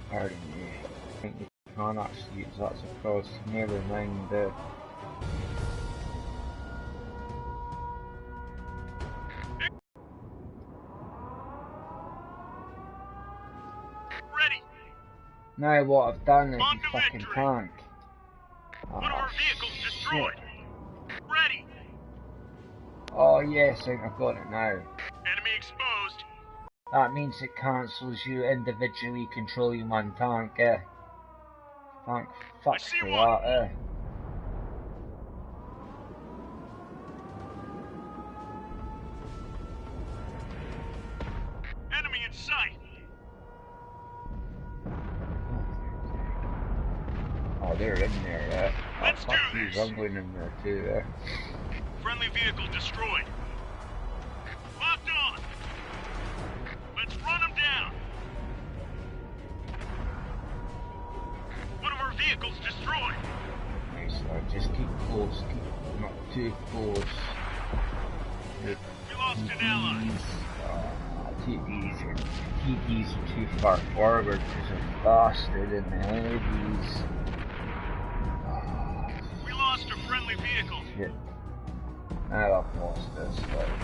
Pardon me. I think you can't actually use that as a cross. Never mind the. Ready. Now what I've done is On you to fucking victory. tank. One of our vehicles destroyed. Ready. Oh yes, I think I've got it now. Enemy exposed. That means it cancels you individually controlling one tank, Thank fuck see for one. that, Enemy in sight. Oh, they're in there, Oh, Let's fuck do you, this. I'm going in there too, Friendly vehicle destroyed. Locked on. Let's run them down. One of our vehicles destroyed. Nice, just keep close, keep not too close. We lost an ally. TDs are too far forward because they're faster than the heavies. We lost a friendly vehicle. Shit. Now I've lost this fight.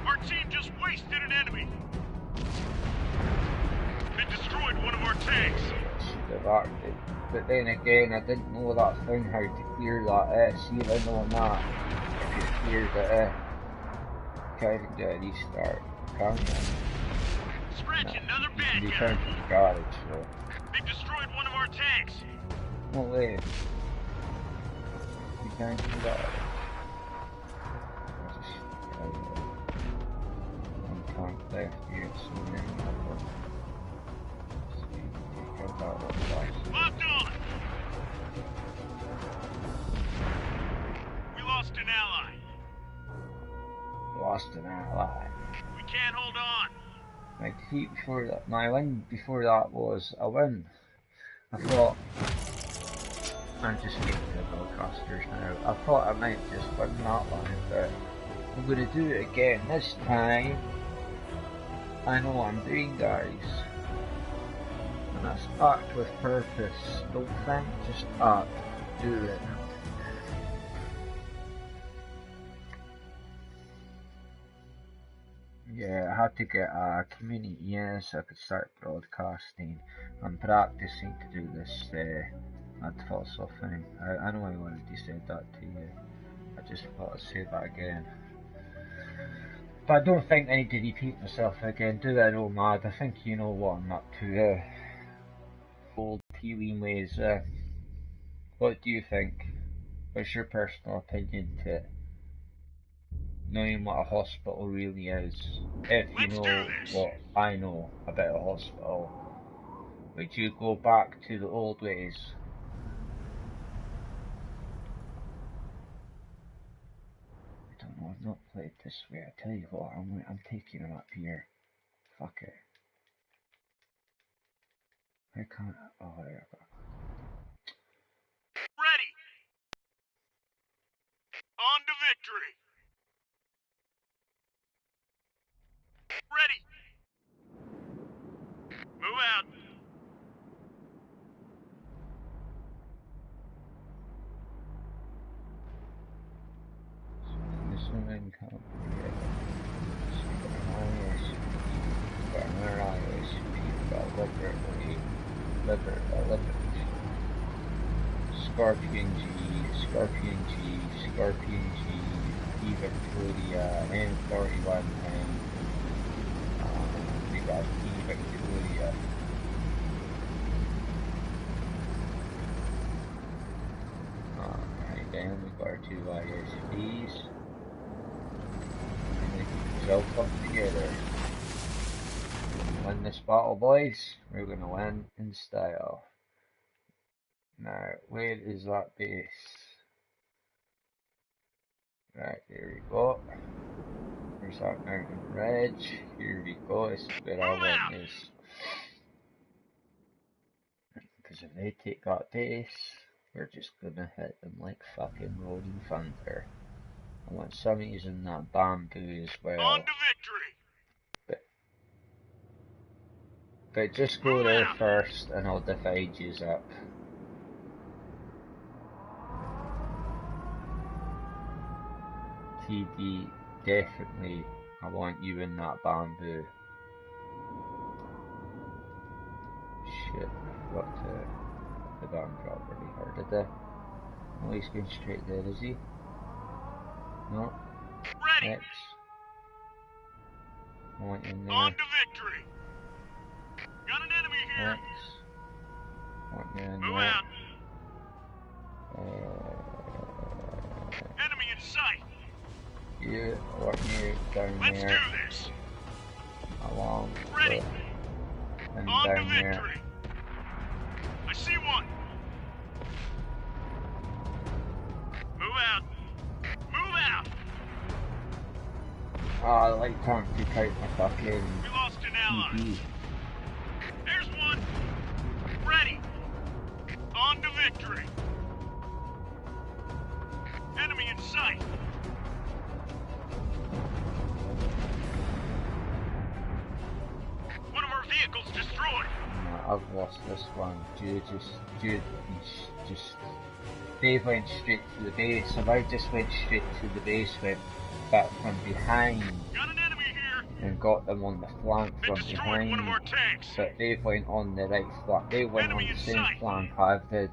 Our team just wasted an enemy. They destroyed one of our tanks. Should have acted. But then again, I didn't know that thing how to clear that see if I know that. I just cleared it Can't even do a restart. Can't I? Scratch another bad You guy. turn to the garage, so. They destroyed one of our tanks. No way. You can't do that. One tank left here, so then Locked on. We lost an ally. Lost an ally. We can't hold on. My defeat before that, my win before that was a win. I thought, I'm just speaking to the broadcasters now, I thought I might just win that one, but I'm going to do it again. This time, I know what I'm doing, guys. And that's act with purpose. Don't think, just act. Do it. Yeah, I had to get a community in so I could start broadcasting. I'm practicing to do this ad off thing. I know I already said that to you. I just thought I'd say that again. But I don't think I need to repeat myself again. Do that all mad. I think you know what I'm up to. Old P-Lean-ways. What do you think? What's your personal opinion to it? Knowing what a hospital really is. If you know what I know about a hospital, would you go back to the old ways? I don't know, I've not played this way. I tell you what, I'm taking him up here. Fuck it. I can't. Oh, there I go. Ready. On to victory. Ready. Move out. This one income. Got another ISP. Got Liberty. Scorpion G, E Victoria, M41 and we got E Victoria. Alright, then we got our two ISPs. And they keep themselves up together. Win this battle, boys. We're gonna win in style. Now, where is that base? Right, there we go. There's that mountain ridge. Here we go. This is where I want this. Because if they take that base, we're just gonna hit them like fucking rolling thunder. I want some using that bamboo as well. On to victory. But just go there first and I'll divide yous up. TD, definitely, I want you in that bamboo. Shit, I forgot to put that on properly, or did I? Oh, he's going straight there, is he? No. Ready. X. I want you in there. On to victory. Got an enemy here. X. I want you in Move there. out. Enemy in sight. You, I want you down Let's there. do this. Along Ready. and On to down there. victory. I see one. Move out. Move out. Ah, I like time to take my fucking We lost an ally. TD. There's one. Ready. On to victory. Enemy in sight. One of our vehicles destroyed. I've lost this one. Dave went straight to the base, so I just went straight to the base, went back from behind Got an enemy here. and got them on the flank They from destroyed behind. one of our tanks. But Dave went on the right flank. They went Enemy on the in same sight. flank I did.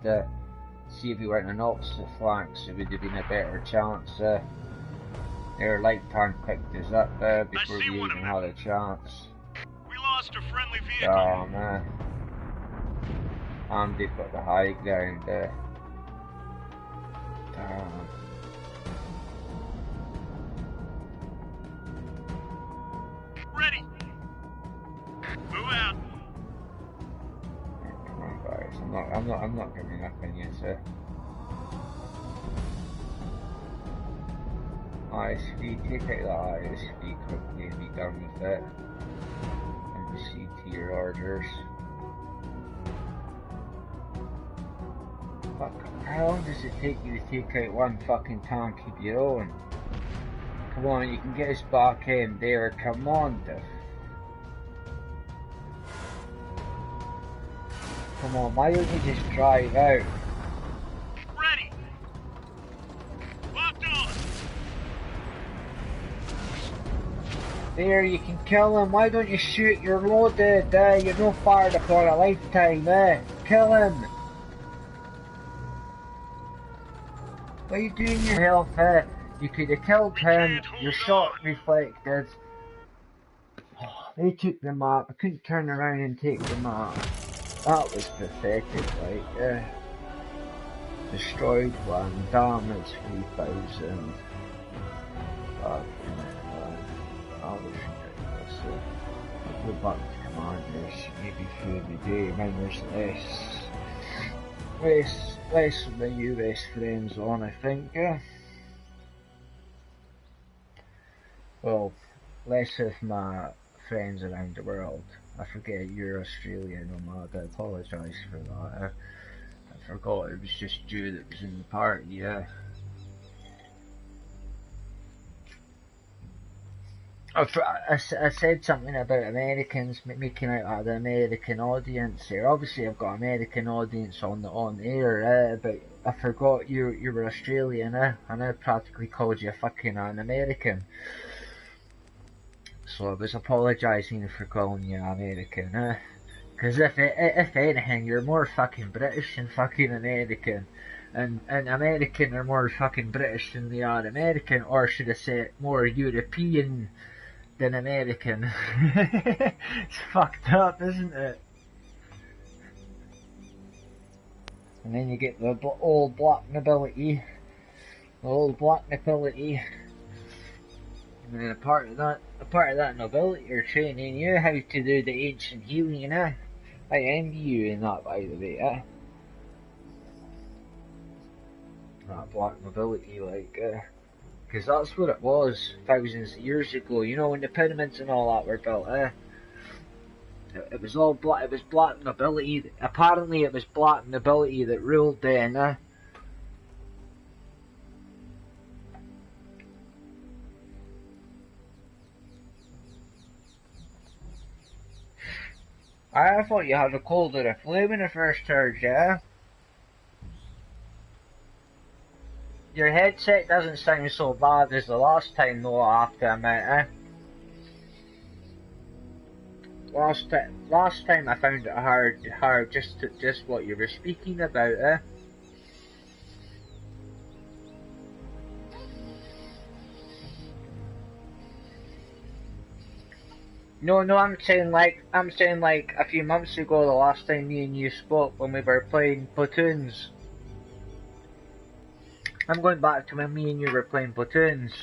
See if we went on opposite flanks, it would have been a better chance. Their light tank picked us up before see we one of even them. had a chance. We lost a friendly vehicle. Oh man. And they've got the high ground there. Damn. Ready. Move out. Come on guys, I'm not giving up on you, sir. ISV, take out the ISV quickly and be done with it. And proceed to your orders. Fuck, how long does it take you to take out one fucking tank of your own? Come on, you can get us back in there, come on, Diff. Come on, why don't you just drive out? Ready. Locked on. There, you can kill him, why don't you shoot? You're loaded, you're no fired upon a lifetime, kill him! What are you doing your health, You could have killed him, your shot reflected. They took the map, I couldn't turn around and take the map. That was pathetic, like, destroyed one, damage 3,000. That was ridiculous. I'll go back to commanders, maybe through the day, when there's less of the US friends on, I think. Well, less of my friends around the world. I forget you're Australian nomad, I apologise for that. I forgot it was just you that was in the party, I said something about Americans making out of the American audience here. Obviously I've got American audience on air, but I forgot you were Australian, and I practically called you fucking an American. So I was apologising for calling you American, because if anything, you're more fucking British than fucking American. And American are more fucking British than they are American, or should I say more European than American. It's fucked up, isn't it? And then you get the old black nobility. And then a part of that nobility are training you how to do the ancient healing, I envy you in that, by the way, That black nobility, like, because that's what it was thousands of years ago, you know, when the pyramids and all that were built, It was all black, it was black nobility, apparently it was black nobility that ruled then, I thought you had a cold or a flu when I first heard you. Your headset doesn't sound so bad as the last time though, I have to admit, eh? Last time I found it hard just what you were speaking about, eh? No, I'm saying like a few months ago, the last time me and you spoke when we were playing Platoons. I'm going back to when me and you were playing Platoons.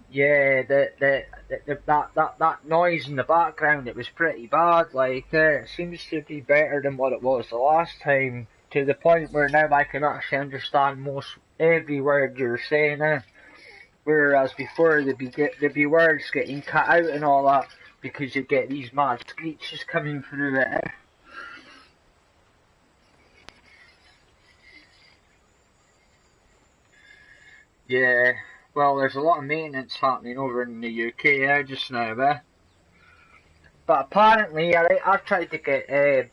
Yeah, that noise in the background, it was pretty bad. Like, it seems to be better than what it was the last time, to the point where now I can actually understand every word you're saying. Whereas before there'd be words getting cut out and all that because you get these mad screeches coming through it. Yeah. Well, there's a lot of maintenance happening over in the UK just now, But apparently, I've tried to get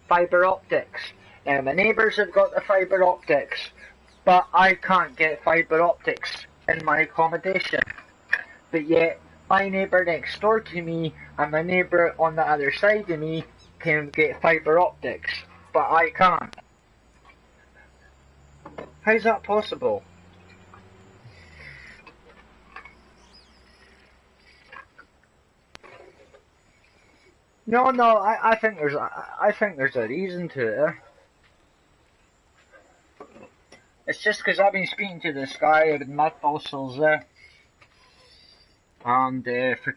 fibre optics. Now, my neighbours have got the fibre optics, but I can't get fibre optics in my accommodation. But yet, my neighbour next door to me and my neighbour on the other side of me can get fibre optics, but I can't. How's that possible? No, I think there's a reason to it. It's just because I've been speaking to this guy with mud fossils there, and for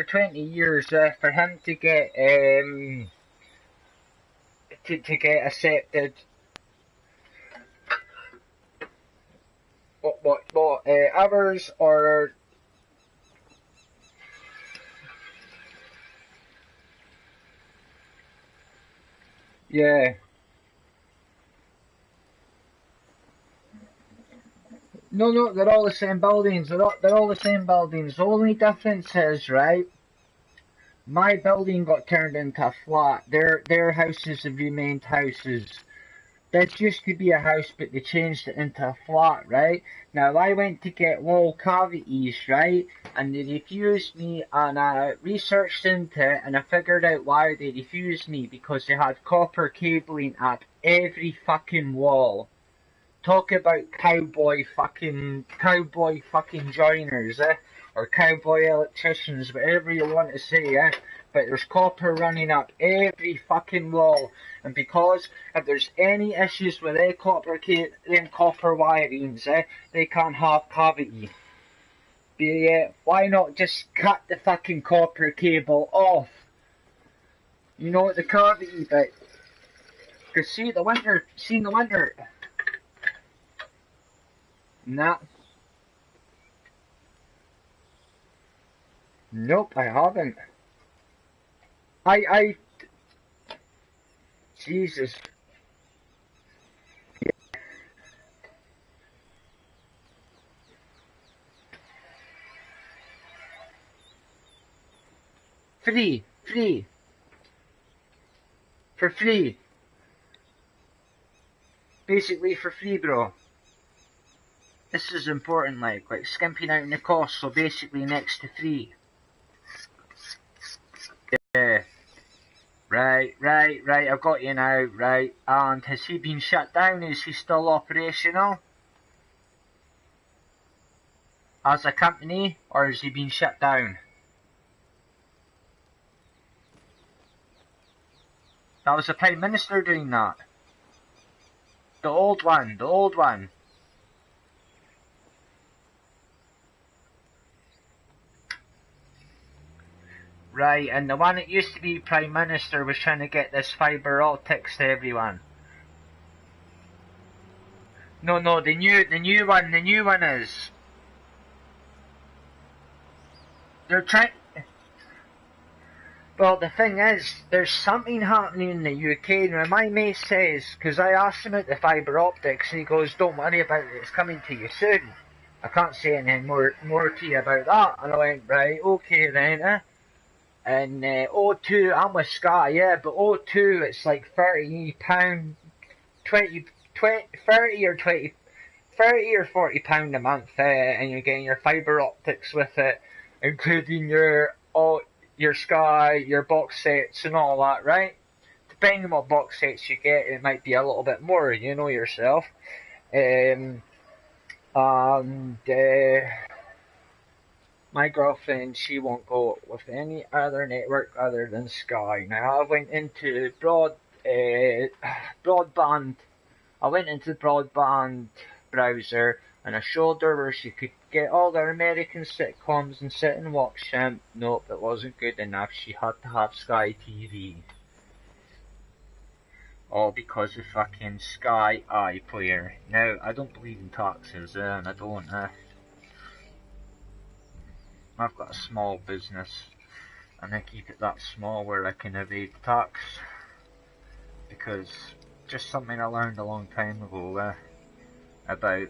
20 years, for him to get to get accepted. What hours or yeah. No, they're all the same buildings. They're all the same buildings. The only difference is, right, my building got turned into a flat. Their houses have remained houses. This used to be a house, but they changed it into a flat, right? Now, I went to get wall cavities, right? And they refused me, and I researched into it, and I figured out why they refused me, because they had copper cabling at every fucking wall. Talk about cowboy fucking joiners, or cowboy electricians, whatever you want to say, but there's copper running up every fucking wall, and because if there's any issues with them copper wirings, they can't have cavity. But why not just cut the fucking copper cable off? You know, the cavity bit. Cause see in the winter. Nah. Nope, I haven't. Jesus. Free. For free. Basically for free, bro. This is important, like skimping out in the cost, so basically next to free. Yeah. Right, I've got you now, right. And has he been shut down? Is he still operational? As a company, or has he been shut down? That was the Prime Minister doing that. The old one. Right, and the one that used to be Prime Minister was trying to get this fibre optics to everyone. No, the new one is. They're trying. Well, the thing is, there's something happening in the UK. Now, my mate says, because I asked him about the fibre optics, and he goes, "Don't worry about it, it's coming to you soon." I can't say anything more to you about that. And I went, right, okay then, And O2, I'm with Sky, yeah, but O2, it's like £30, 20, 30 or 20, 30 or £40 a month, and you're getting your fibre optics with it, including your Sky, your box sets and all that, right? Depending on what box sets you get, it might be a little bit more, you know yourself. My girlfriend, she won't go with any other network other than Sky. Now, I went into broadband. I went into the broadband browser and I showed her where she could get all their American sitcoms and sit and watch them. Nope, it wasn't good enough. She had to have Sky TV. All because of fucking Sky iPlayer. Now, I don't believe in taxes, and I don't. I've got a small business, and I keep it that small where I can evade tax. Because just something I learned a long time ago about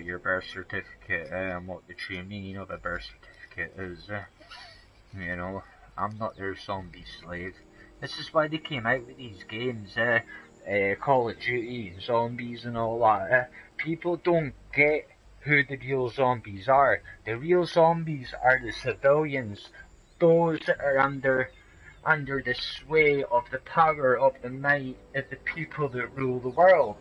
your birth certificate and what the true meaning of a birth certificate is. You know, I'm not their zombie slave. This is why they came out with these games, Call of Duty, zombies and all that. People don't get who the real zombies are. The real zombies are the civilians, those that are under the sway of the power of the might of the people that rule the world.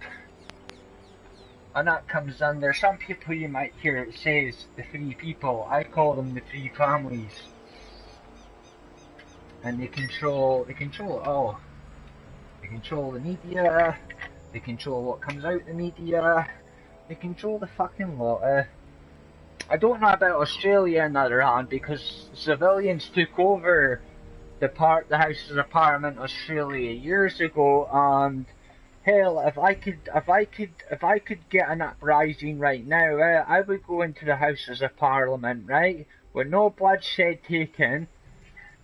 And that comes under, some people you might hear it says, the three people. I call them the three families. And they control it all. They control the media, they control what comes out the media, they control the fucking lot. I don't know about Australia on the other hand, because civilians took over the Houses of Parliament Australia years ago, and hell, if I could get an uprising right now, I would go into the Houses of Parliament, right, with no bloodshed taken,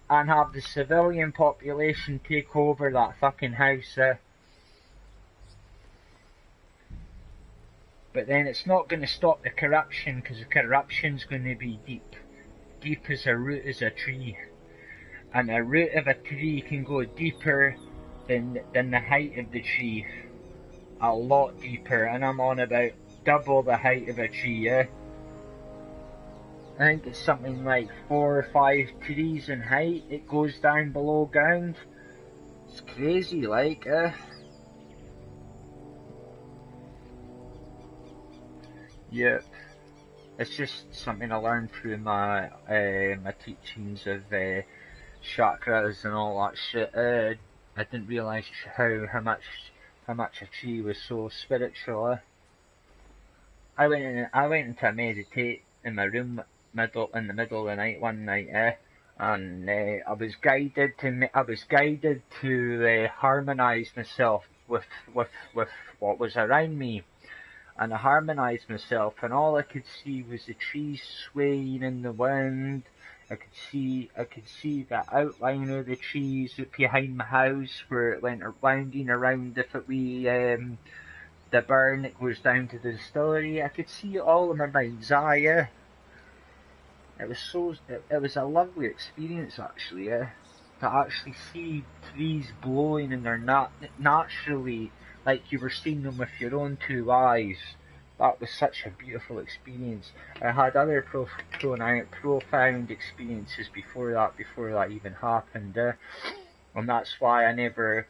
and have the civilian population take over that fucking house. But then it's not going to stop the corruption, because the corruption's going to be deep as a root as a tree. And the root of a tree can go deeper than the height of the tree. A lot deeper, and I'm on about double the height of a tree, I think it's something like 4 or 5 trees in height. It goes down below ground. It's crazy, like, Yep. It's just something I learned through my my teachings of chakras and all that shit. I didn't realise how much a tree was so spiritual. I went in to meditate in my room in the middle of the night one night, and I was guided to harmonise myself with what was around me, and I harmonised myself, and all I could see was the trees swaying in the wind. I could see the outline of the trees behind my house where it went winding around the burn that goes down to the distillery. I could see it all in my mind's eye. It was a lovely experience actually, to actually see trees blowing and they're not naturally like you were seeing them with your own 2 eyes. That was such a beautiful experience. I had other profound experiences before that even happened, and that's how I never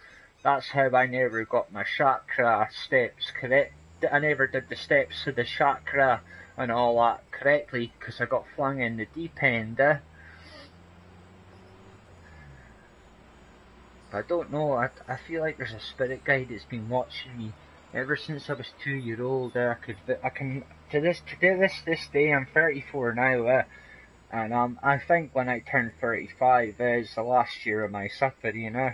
got my chakra steps correct. I never did the steps of the chakra and all that correctly, because I got flung in the deep end. I don't know, I feel like there's a spirit guide that's been watching me ever since I was 2-year-old. I can to this day, I'm 34 now, and I think when I turn 35 is the last year of my suffering.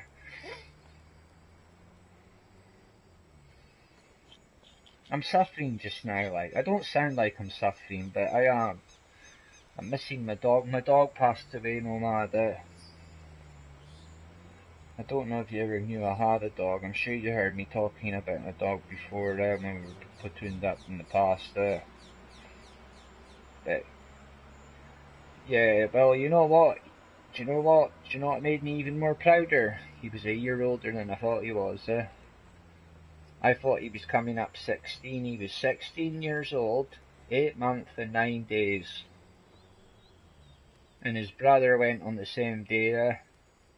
I'm suffering just now, like, I don't sound like I'm suffering, but I am. I'm missing my dog. My dog passed away, Nomad. I don't know if you ever knew I had a dog. I'm sure you heard me talking about my dog before when we were platooned up in the past. Yeah, well, you know what? Do you know what? Do you know what made me even more prouder? He was a year older than I thought he was. I thought he was coming up 16. He was 16 years old, 8 months and 9 days. And his brother went on the same day.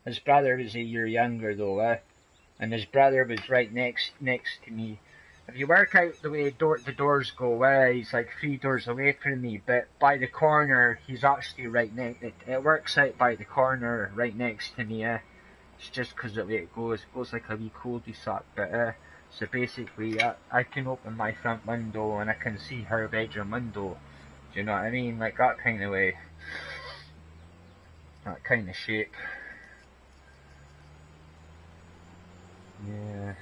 His brother was a year younger though, and his brother was right next to me. If you work out the way the doors go, he's like 3 doors away from me, but by the corner, he's actually right next. It works out by the corner, right next to me. It's just because the way it goes like a wee cul-de-sac. But so basically, I can open my front window and I can see her bedroom window. Do you know what I mean? Like that kind of way, that kind of shape. Yeah.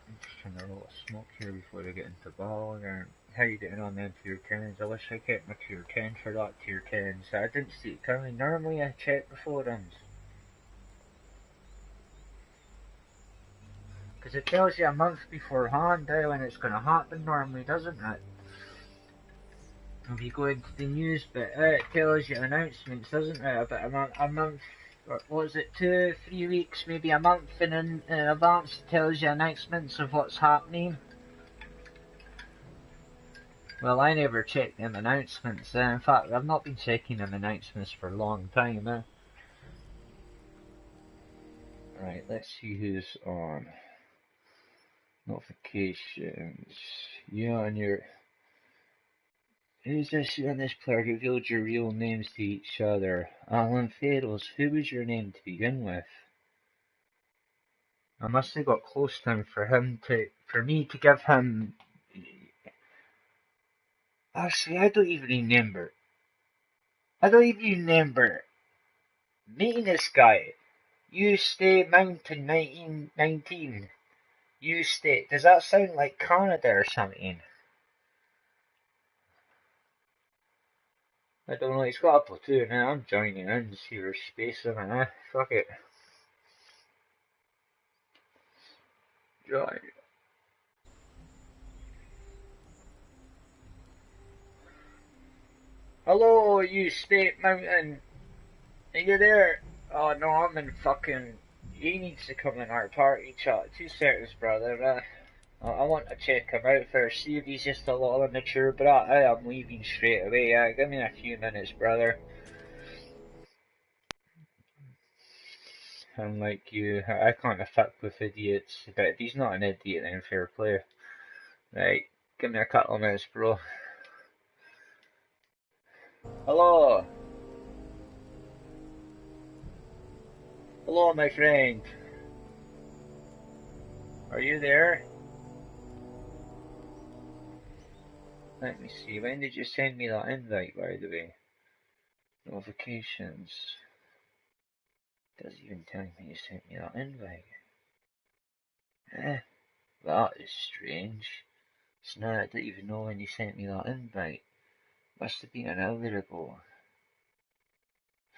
I'm just trying to roll a smoke here before I get into ball. How you getting on them tier 10s? I wish I kept my tier 10 for that tier 10s. I didn't see it coming. Normally I check before runs. Because it tells you a month beforehand when it's going to happen normally, doesn't it? If you go into the news bit, it tells you announcements, doesn't it? About a month, or what is it, 2, 3 weeks, maybe a month in advance, it tells you announcements of what's happening. Well, I never check them announcements. In fact, I've not been checking them announcements for a long time. Right, let's see who's on. Notifications. You on your... Who's this? You and this player revealed your real names to each other. Alan Faroes, who was your name to begin with? I must have got close to him for me to give him... Actually, I don't even remember. I don't even remember meeting this guy. You Stay Mountain 1919. You Stay. Does that sound like Canada or something? I don't know. He's got a platoon now. I'm joining in to see there's space in it. Fuck it. Join. Hello, you State Mountain. Are you there? Oh no, I'm in fucking... He needs to come in our party chat. 2 seconds, brother. I want to check him out first, see if he's just a little immature brat. I'm leaving straight away. Give me a few minutes, brother. I'm like you, I can't fuck with idiots, but if he's not an idiot, then fair play. Right, give me a couple of minutes, bro. Hello! Hello, my friend. Are you there? Let me see, when did you send me that invite, by the way? Notifications. Doesn't even tell me you sent me that invite. That is strange. So now I don't even know when you sent me that invite. Must have been an hour ago.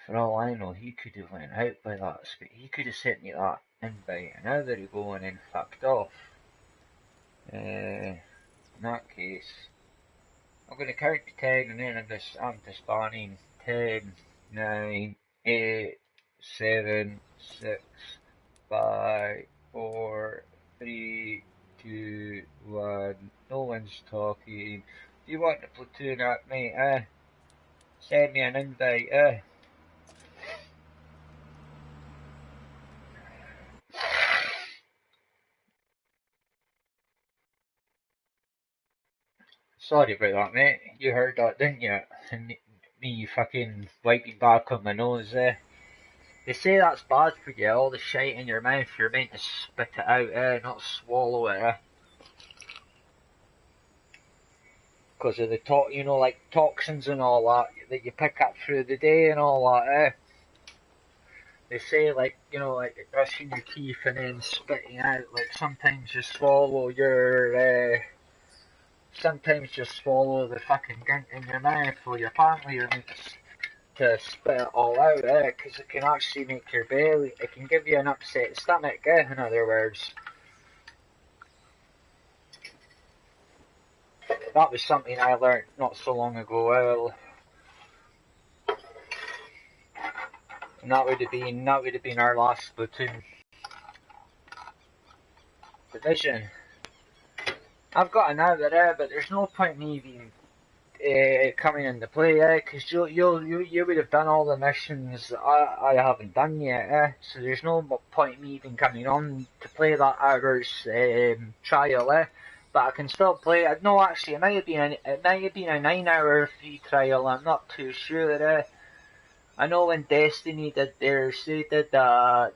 For all I know, he could have went out by that. He could have sent me that invite an hour ago and then fucked off. In that case, I'm going to count to 10 and then I'm disbanding. 10, 9, 8, 7, 6, 5, 4, 3, 2, 1. No one's talking. Do you want to platoon up, mate? Send me an invite, Sorry about that, mate. You heard that, didn't you? And me fucking wiping back on my nose, They say that's bad for you, all the shite in your mouth. You're meant to spit it out, not swallow it, Because of the like toxins and all that you pick up through the day and all that, They say like brushing your teeth and then spitting out. Like sometimes you swallow sometimes you swallow the fucking gunk in your mouth, or apparently you're meant to spit it all out, because it can actually make your belly, it can give you an upset stomach, in other words. That was something I learnt not so long ago. And that would have been our last platoon division. I've got an hour there, but there's no point in me even coming into play, because you would have done all the missions that I haven't done yet, so there's no point in me even coming on to play that hour's trial, but I can still play it. No, actually, it might have been a 9-hour free trial, I'm not too sure. I know when Destiny did theirs, they did the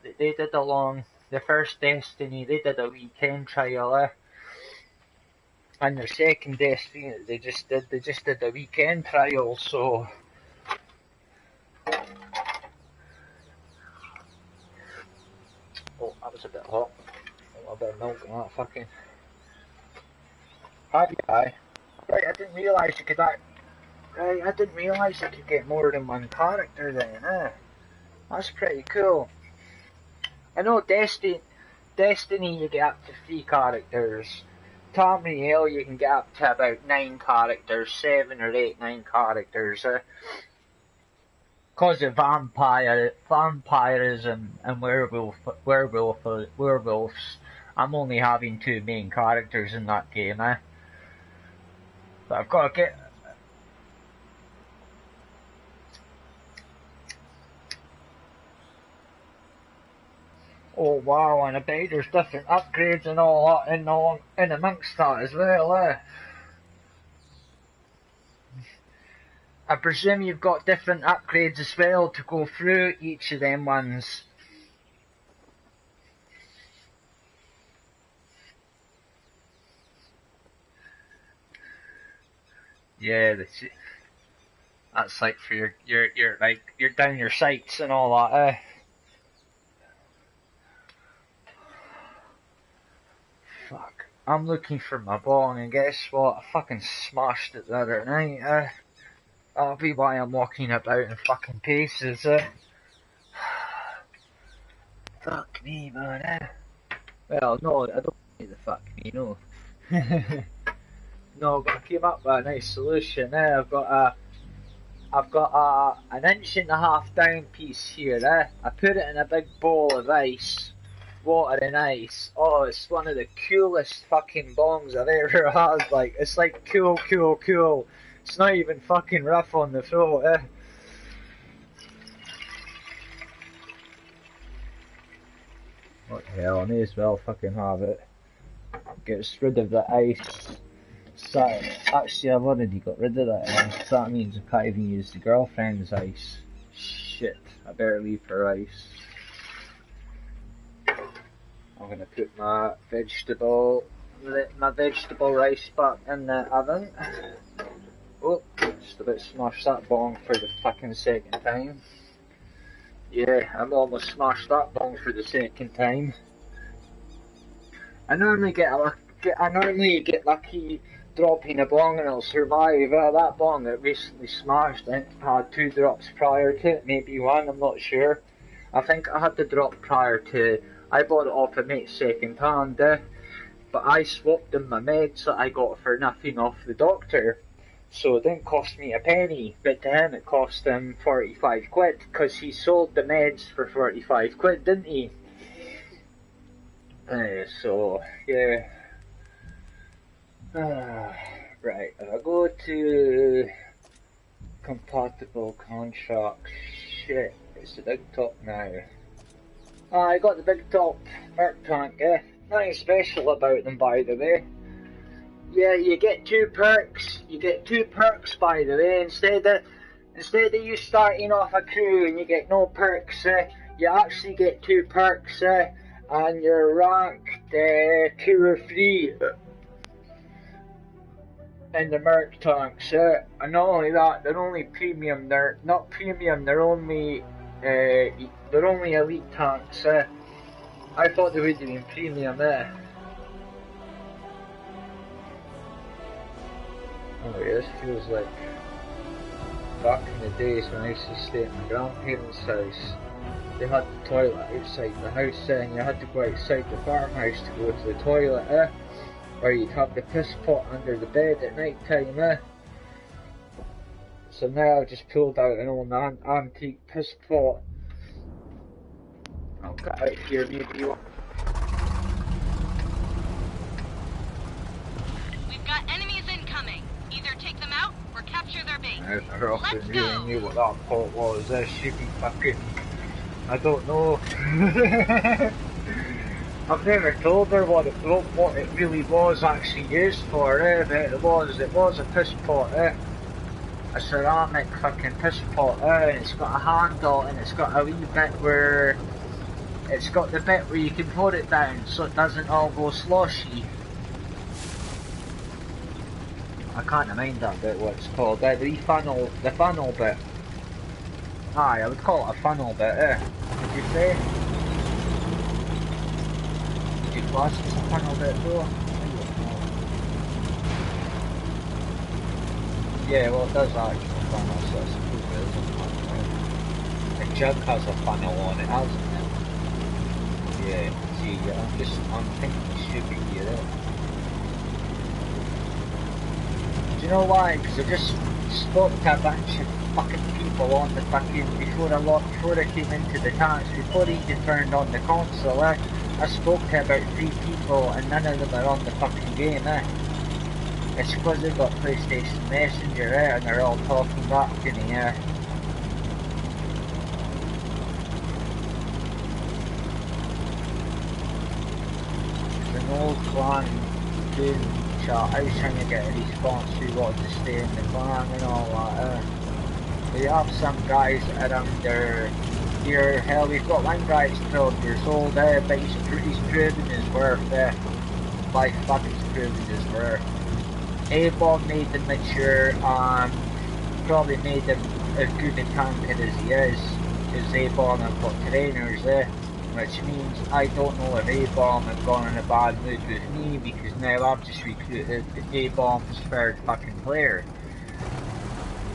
first Destiny, they did a weekend trial, and their second Destiny, they just did the weekend trial. So oh, that was a bit hot. A little bit of milk on that fucking. Right, I didn't realise you could I didn't realise you could get more than one character then. That's pretty cool. I know Destiny you get up to 3 characters. Tamriel you can get up to about 9 characters, 7 or 8, 9 characters. Cause of vampirism and werewolves, I'm only having 2 main characters in that game, But I've got to get. Oh wow, and I bet there's different upgrades and all that in amongst that as well, I presume you've got different upgrades as well to go through each of them ones. Yeah, that's like for your down your sights and all that, Fuck. I'm looking for my bong, and guess what? I fucking smashed it the other night, That'll be why I'm walking about in fucking pieces, Fuck me, man, Well, no, I don't need the fuck me, no. No, but I came up with a nice solution, I've got an 1.5-inch down piece here, I put it in a big bowl of ice. Water and ice. Oh, it's one of the coolest fucking bongs I've ever had. Like, it's like cool. It's not even fucking rough on the throat, What the hell, I may as well fucking have it. Gets rid of the ice. So, actually, I've already got rid of that ice. That means I can't even use the girlfriend's ice. Shit, I better leave her ice. I'm gonna put my vegetable rice back in the oven. Oh, just about smashed that bong for the fucking second time. Yeah, I'm almost smashed that bong for the second time. I normally get lucky dropping a bong and it'll survive. That bong that recently smashed, I think I had 2 drops prior to it, maybe 1, I'm not sure. I think I had to drop prior to. I bought it off a mate second hand, but I swapped in my meds that I got for nothing off the doctor, so it didn't cost me a penny, but to him it cost him 45 quid, because he sold the meds for 45 quid, didn't he? So, yeah. Right, if I go to compatible contracts, shit, it's the big top now. I got the big top merc tank, Nothing special about them, by the way. Yeah, you get 2 perks. You get 2 perks, by the way. Instead of you starting off a crew and you get no perks, you actually get 2 perks, and you're ranked 2 or 3 in the merc tanks. And not only that, they're only premium. They're not premium. They're only elite tanks. I thought they would have been premium. Oh yeah, this feels like back in the days when I used to stay at my grandparents' house. They had the toilet outside the house, and you had to go outside the farmhouse to go to the toilet. Or you'd have the piss pot under the bed at night time, eh? So now I've just pulled out an old antique piss pot. I'll get out here, maybe you want. We've got enemies incoming. Either take them out or capture their base. I often really knew what that pot was. That should be fucking. I don't know. I've never told her what it really was actually used for, but it was a piss pot, a ceramic fucking piss pot, and it's got a handle and it's got a wee bit where it's got the bit where you can put it down so it doesn't all go sloshy. I can't mind that bit what it's called, the wee funnel, the funnel bit. Aye, I would call it a funnel bit, would you say? Would you class it as a funnel bit though? Yeah, well it does actually funnel, so I suppose it is a funnel. The jug has a funnel on it, hasn't it? Yeah, see, I'm thinking stupid here, Do you know why? Because I just spoke to a bunch of fucking people on the fucking, before I came into the tax, before he even turned on the console, I spoke to about 3 people and none of them are on the fucking game, It's because they've got PlayStation Messenger, and they're all talking back to me, There's an old clan doing chat, I was trying to get a response who wanted to stay in the clan and all that, We have some guys around there here, hell we've got one guy that's 12 years old, but he's proving his worth, by fucking proving his worth. A-Bomb made him mature, probably made him as good a tanker as he is, because A-Bomb have got trainers, which means I don't know if A-Bomb have gone in a bad mood with me, because now I've just recruited A-Bomb's third fucking player.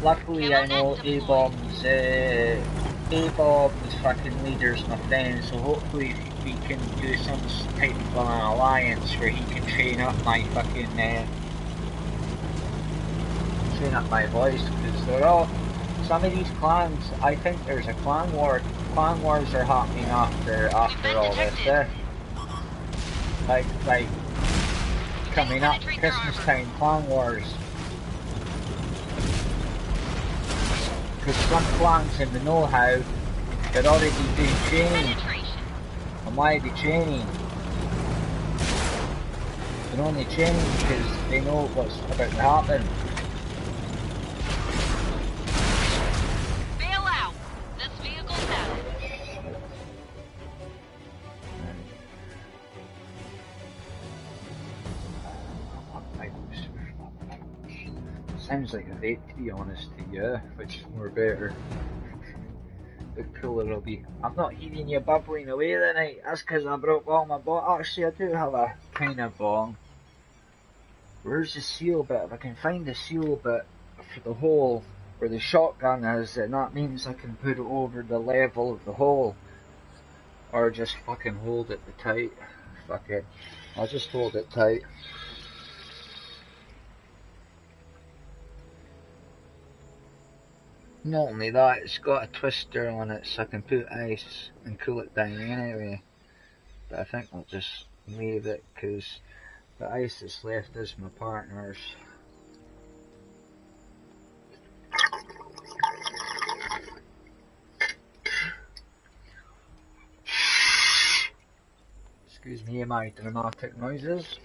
Luckily I know A-Bomb's fucking leader's my friend, so hopefully we can do some type of an alliance where he can train up my fucking train up my voice, because they're all, some of these clans, I think there's a clan wars are happening after all this, like coming up Christmas time, clan wars, because some clans in the know-how, they're already doing training, and why are they training? They're only training because they know what's about to happen. Sounds like a vape to be honest to you, which is more better. The cooler it'll be. I'm not hearing you bubbling away tonight, that's because I broke all my bong. Actually I do have a kind of bong. Where's the seal bit? If I can find the seal bit for the hole where the shotgun is, then that means I can put it over the level of the hole. Or just fucking hold it tight. Fuck it. I'll just hold it tight. Not only that, it's got a twister on it so I can put ice and cool it down anyway. But I think I'll just leave it because the ice that's left is my partner's. Excuse me, my dramatic noises.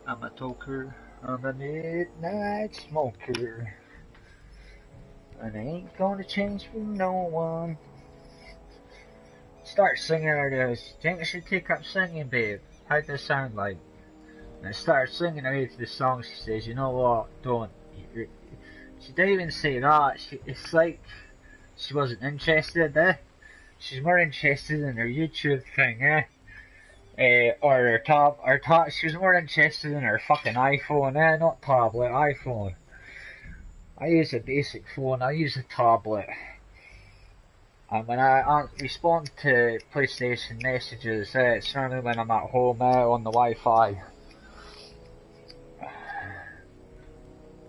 I'm a toker, I'm a midnight smoker, and I ain't gonna change for no one. Start singing her this. Do you think I should take up singing, babe? How'd this sound like? And I started singing away to the song. She says, you know what, don't. She didn't even say that. It's like she wasn't interested, She's more interested in her YouTube thing, or her she was more interested in her fucking iPhone, not tablet, iPhone. I use a basic phone, I use a tablet. And when I respond to PlayStation messages, it's normally when I'm at home on the Wi-Fi.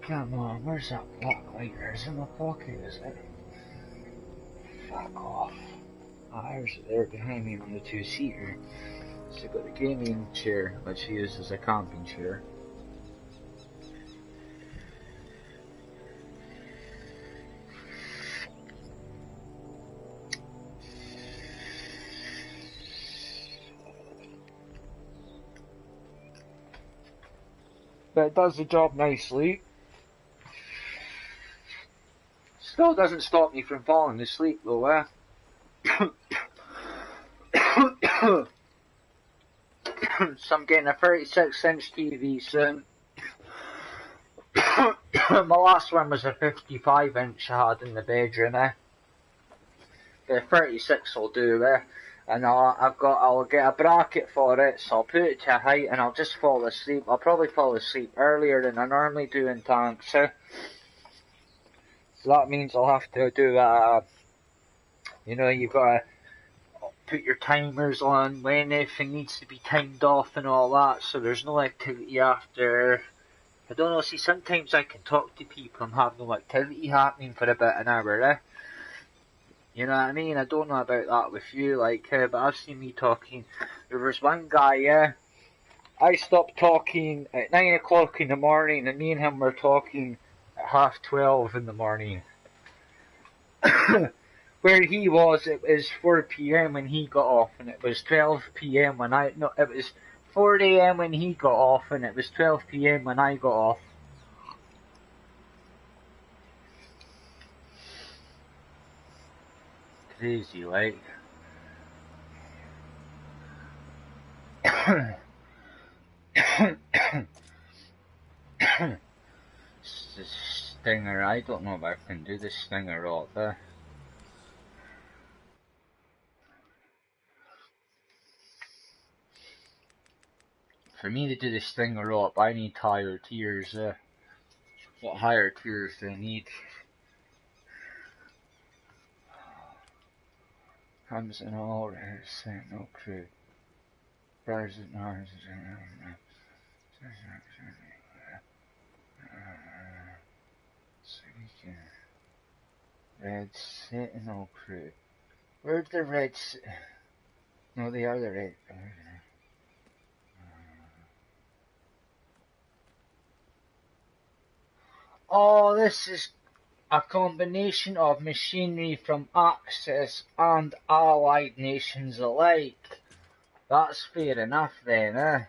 Come on, where's that black lighter? It's in my pocket, is it? Fuck off. There's it there behind me on the two-seater. So I've got the gaming chair, which I use as a camping chair. But it does the job nicely. Still doesn't stop me from falling asleep though, eh? So I'm getting a 36-inch TV soon. My last one was a 55-inch I had in the bedroom, eh? The 36 will do, eh? And I'll get a bracket for it, so I'll put it to a height and I'll just fall asleep. I'll probably fall asleep earlier than I normally do in tanks, eh? So that means I'll have to do you know, you've got to put your timers on when everything needs to be timed off and all that, so there's no activity after. I don't know, see, sometimes I can talk to people and have no activity happening for about an hour, eh? You know what I mean? I don't know about that with you, but I've seen me talking. There was one guy, I stopped talking at 9 o'clock in the morning, and me and him were talking at 12:30 in the morning. Where he was, it was 4 PM when he got off, and it was 12 PM when it was 4 AM when he got off, and it was 12 PM when I got off. Crazy, like. This stinger, I don't know if I can do this stinger out there. For me to do this stinger up, I need higher tiers. What higher tiers do I need? Comes in all no crew. Bars and ours. Red Sentinel crew. Where's the red? No, they are the red. Oh, this is a combination of machinery from Axis and allied nations alike. That's fair enough then, eh?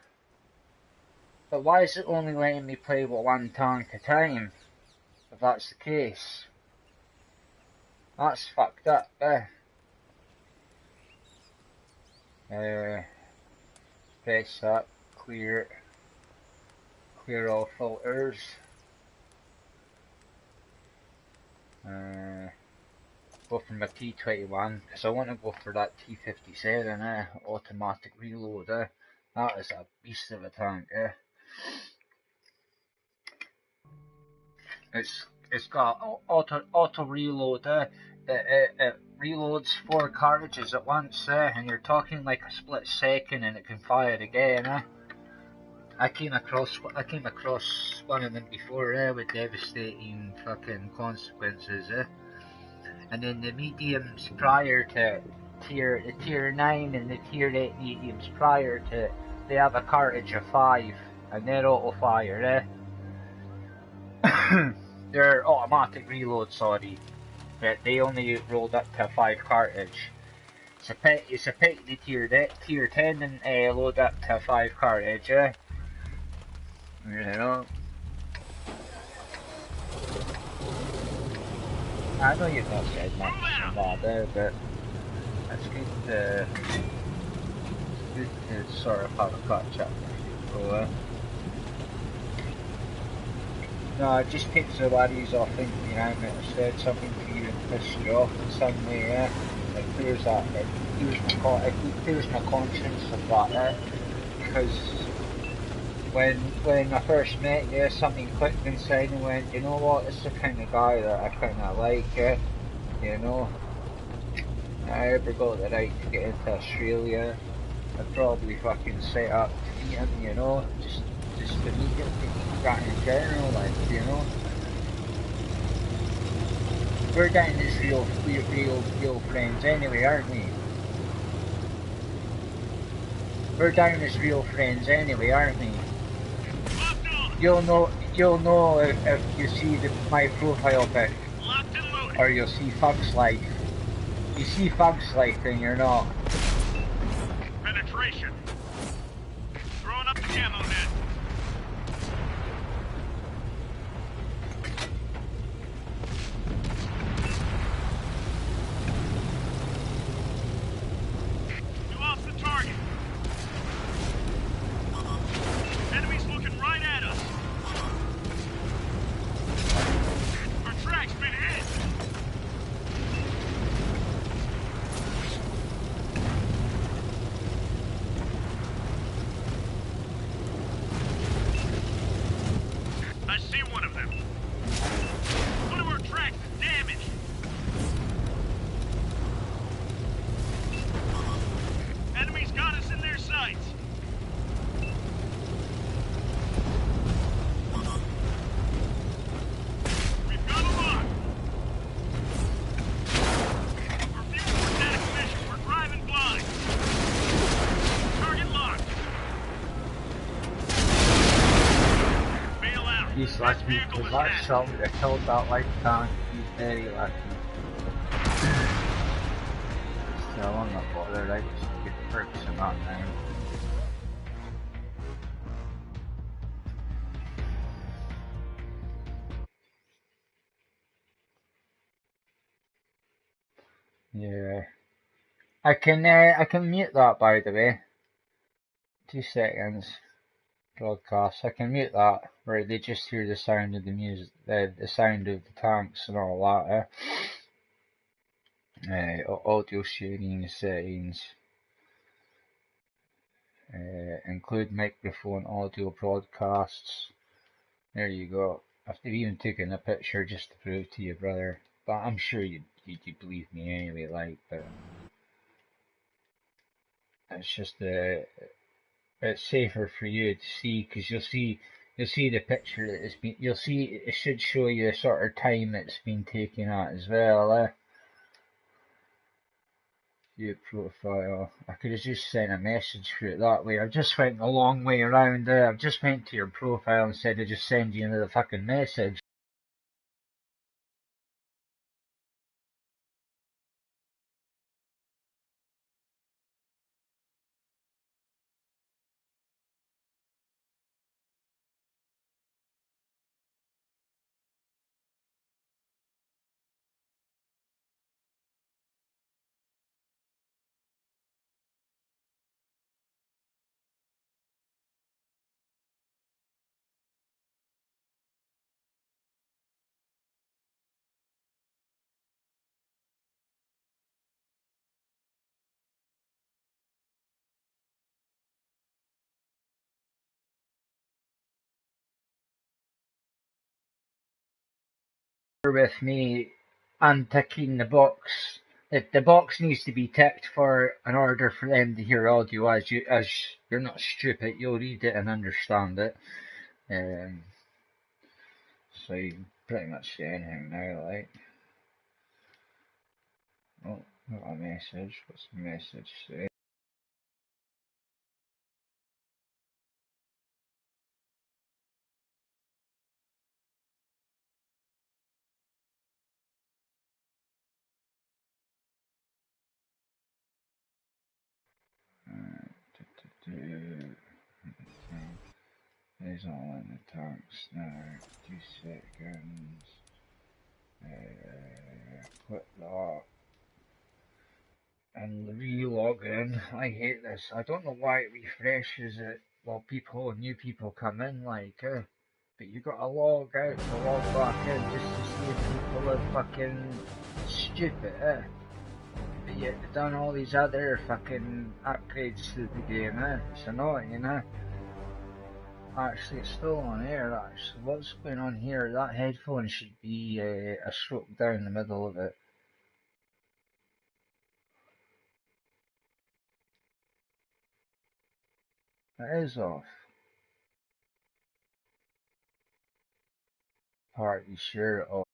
But why is it only letting me play with one tank at a time? If that's the case. That's fucked up, eh? Press that, clear all filters. Go for my T21, because I want to go for that T57, automatic reload, That is a beast of a tank, It's got auto reload, it reloads 4 cartridges at once, and you're talking like a split second and it can fire again, I came across one of them before, with devastating fucking consequences, And then the mediums prior to the tier 9 and the tier 8 mediums prior to it, they have a cartridge of 5 and they're auto fire, They're automatic reload, sorry. But they only rolled up to a 5 cartridge. It's a pity the tier 10 and load up to a 5 cartridge, You know. I know you've not said much about that, but it's good to sort of have a catch up with people, No, it just takes the worries off thinking I might have said something to you and pissed you off in some way, It clears my conscience of that, Because when I first met you, something clicked inside and went, you know what, it's the kind of guy that I kind of like, you know. I ever got the right to get into Australia, I'd probably fucking set up to meet him, you know, just to meet him, that in general, like, you know. We're getting this real friends anyway, aren't we? We're down as real friends anyway, aren't we? You'll know if you see my profile pic, or you'll see Fug's Life. You see Fug's Life and you're not. Penetration. Throwing up the camo net. You lost the target. Enemies looking right at us. Our track's been hit. I see one of them. One of our tracks is damaged. Enemies got us in their sights. We've got a lock. Our fusel's out of commission. We're driving blind. Target locked. Bail out. He's lucky, because that shot would have killed that light tank. He's very lucky. Still on the border, right? Just get perks and that now. Yeah. I can mute that, by the way. 2 seconds. Broadcast. I can mute that, where they just hear the sound of the music, the sound of the tanks and all that. Audio sharing settings. Include microphone audio broadcasts. There you go. I've even taken a picture just to prove to you, brother. But I'm sure you'd believe me anyway, like, but it's just it's safer for you to see, because you'll see the picture that it's been. You'll see it should show you the sort of time it's been taken at as well. View profile. I could have just sent a message through it that way. I just went a long way around there. I've just went to your profile instead of just sending you another fucking message. With me unticking the box. The box needs to be ticked for in order for them to hear audio. As you're not stupid, you'll read it and understand it. So you can pretty much say anything now, like. Oh, got a message. What's the message say? There's all in the tanks now. 2 seconds. Put that. And re-log in. I hate this. I don't know why it refreshes it while new people come in, like, but you gotta log out to log back in just to see if people are fucking stupid, But yet they've done all these other fucking upgrades to the game, It's annoying, Actually, it's still on air, actually. What's going on here? That headphone should be a stroke down the middle of it. That is off. Party share off.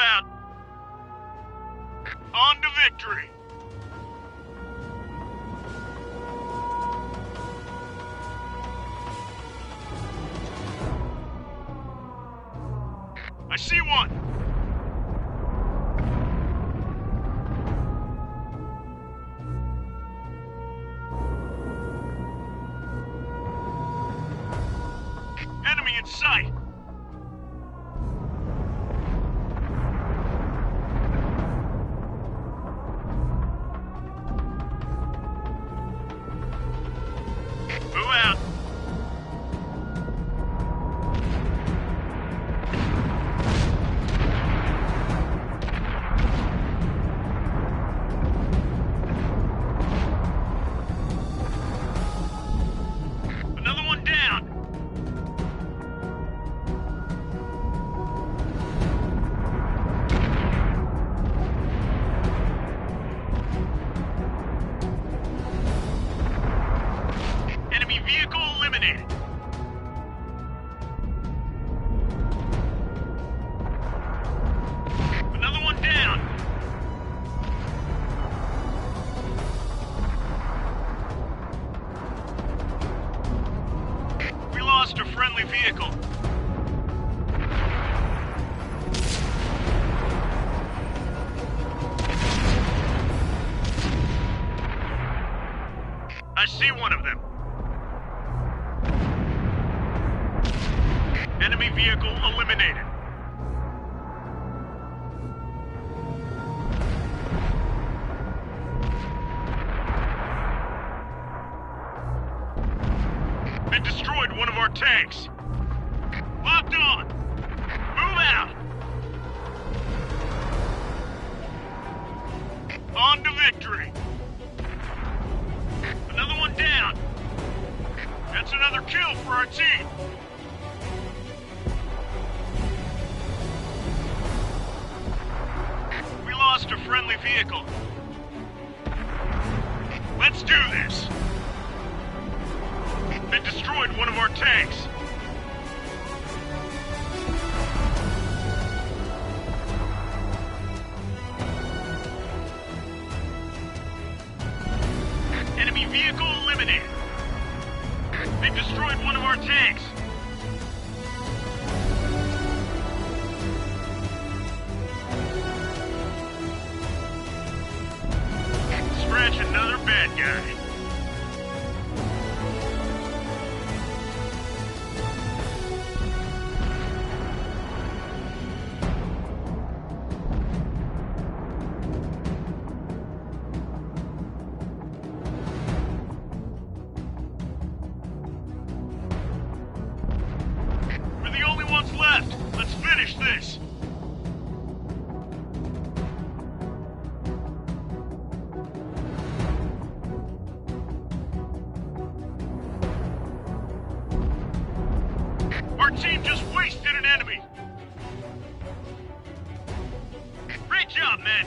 out. On to victory. I see one. Enemy in sight. Move out. Another one down. Enemy vehicle eliminated. Another one down. We lost a friendly vehicle. I see one of them. Enemy vehicle eliminated. They destroyed one of our tanks. Locked on. Move out. On to victory. Another one down. That's another kill for our team. We lost a friendly vehicle. Let's do this. They destroyed one of our tanks. Enemy vehicle eliminated. They destroyed one of our tanks. Scratch another bad guy. We're the only ones left. Let's finish this. Our team just wasted an enemy. Great job, man.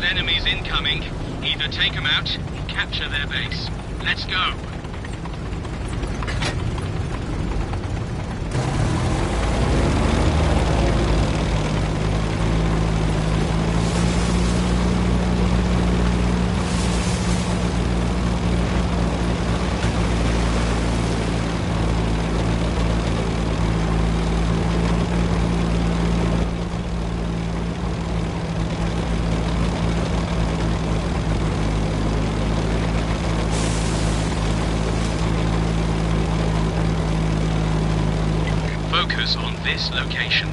got enemies incoming. Either take them out or capture their base. Let's go. Focus on this location.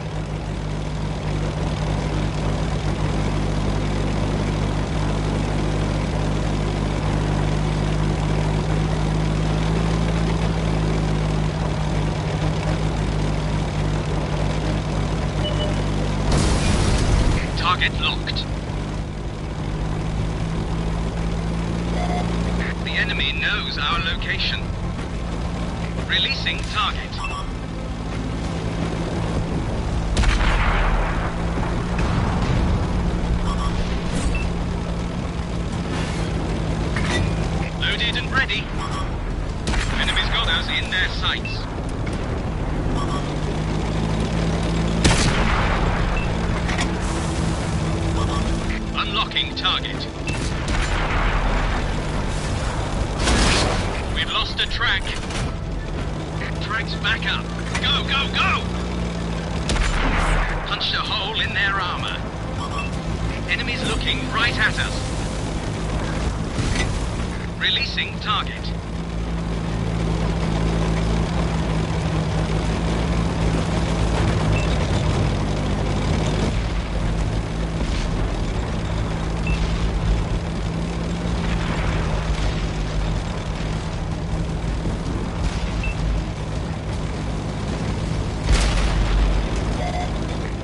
Target locked. The enemy knows our location. Releasing target. Loaded and ready. Enemy's got us in their sights. Unlocking target. We've lost a track. Track's back up. Go, go, go! Punched a hole in their armor. Enemy's looking right at us. Releasing target.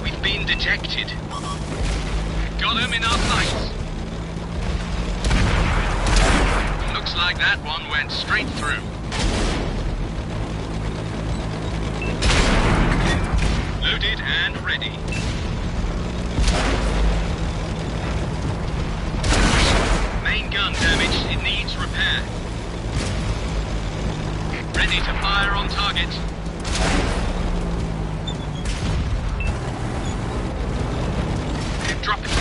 We've been detected. Got him in our sights. Looks like that one went straight through. Loaded and ready. Main gun damaged. It needs repair. Ready to fire on target. Drop it.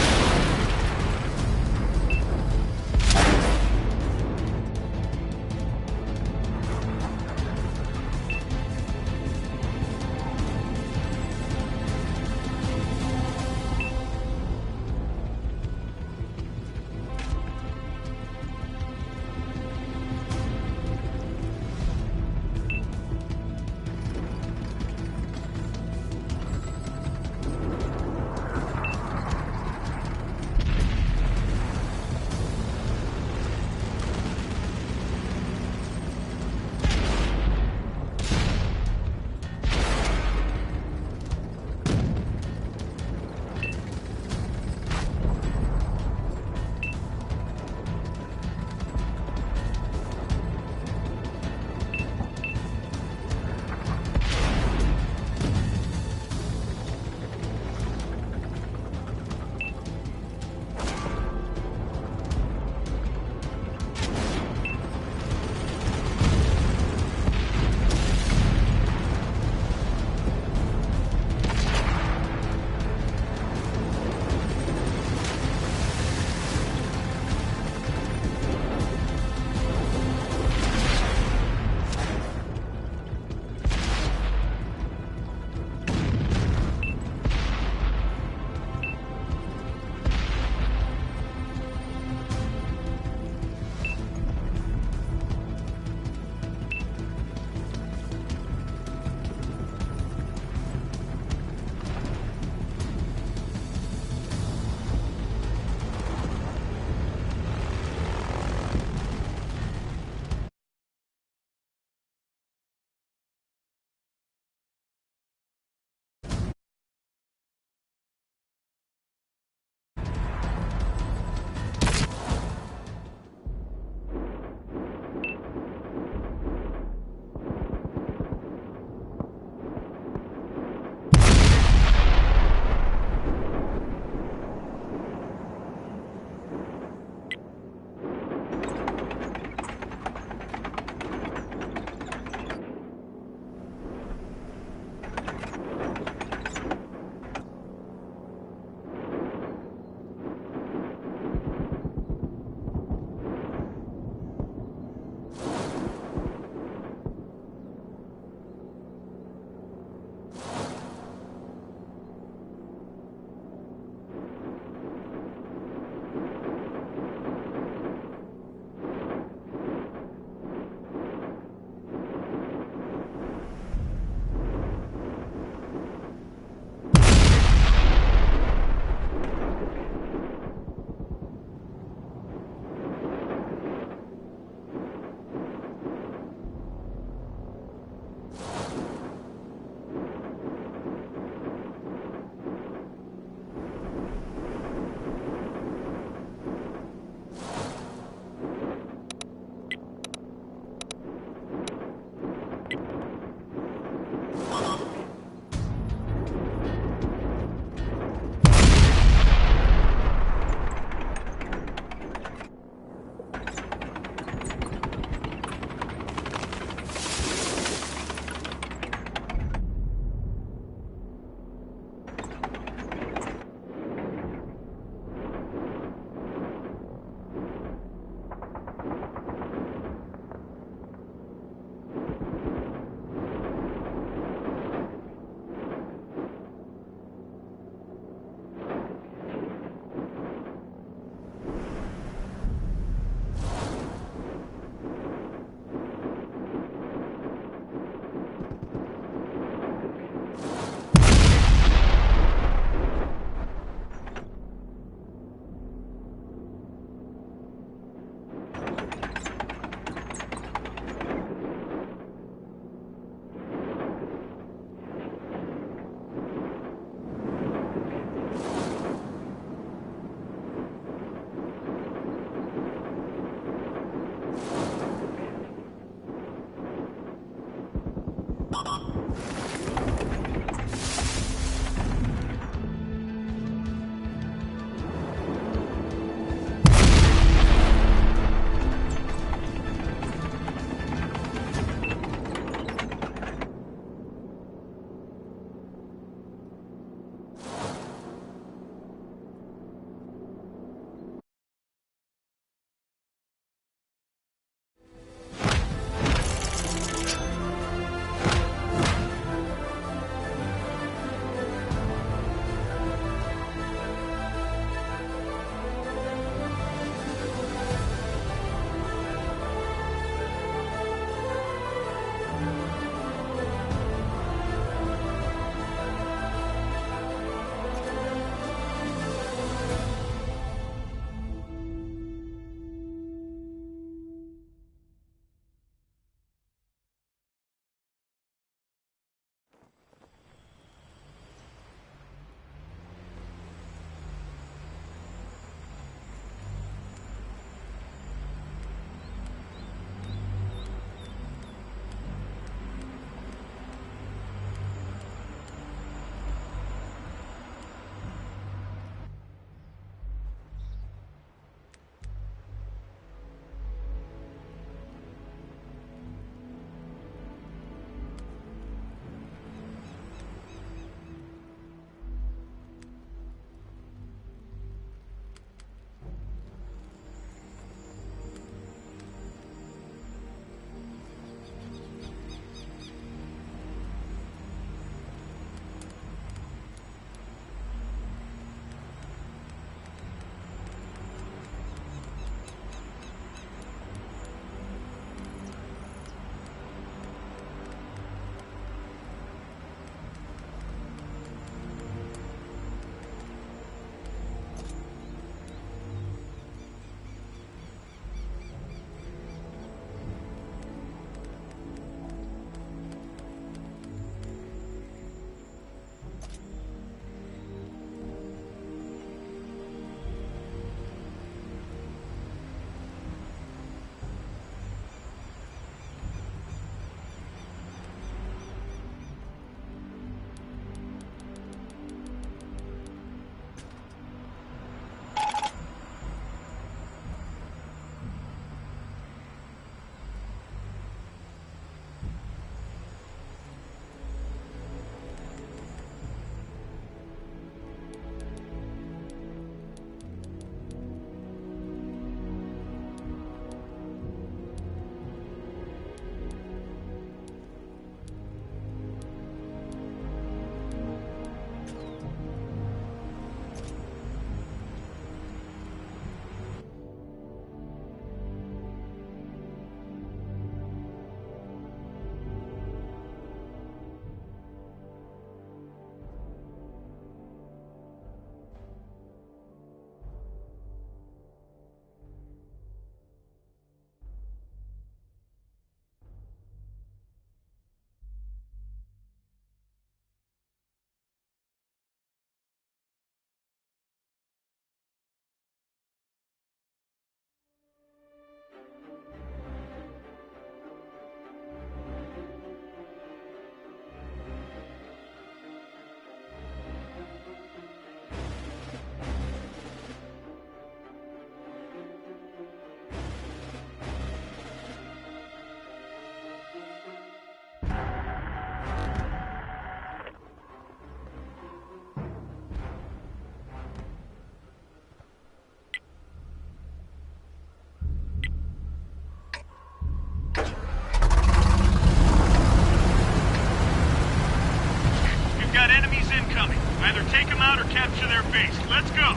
Let's go.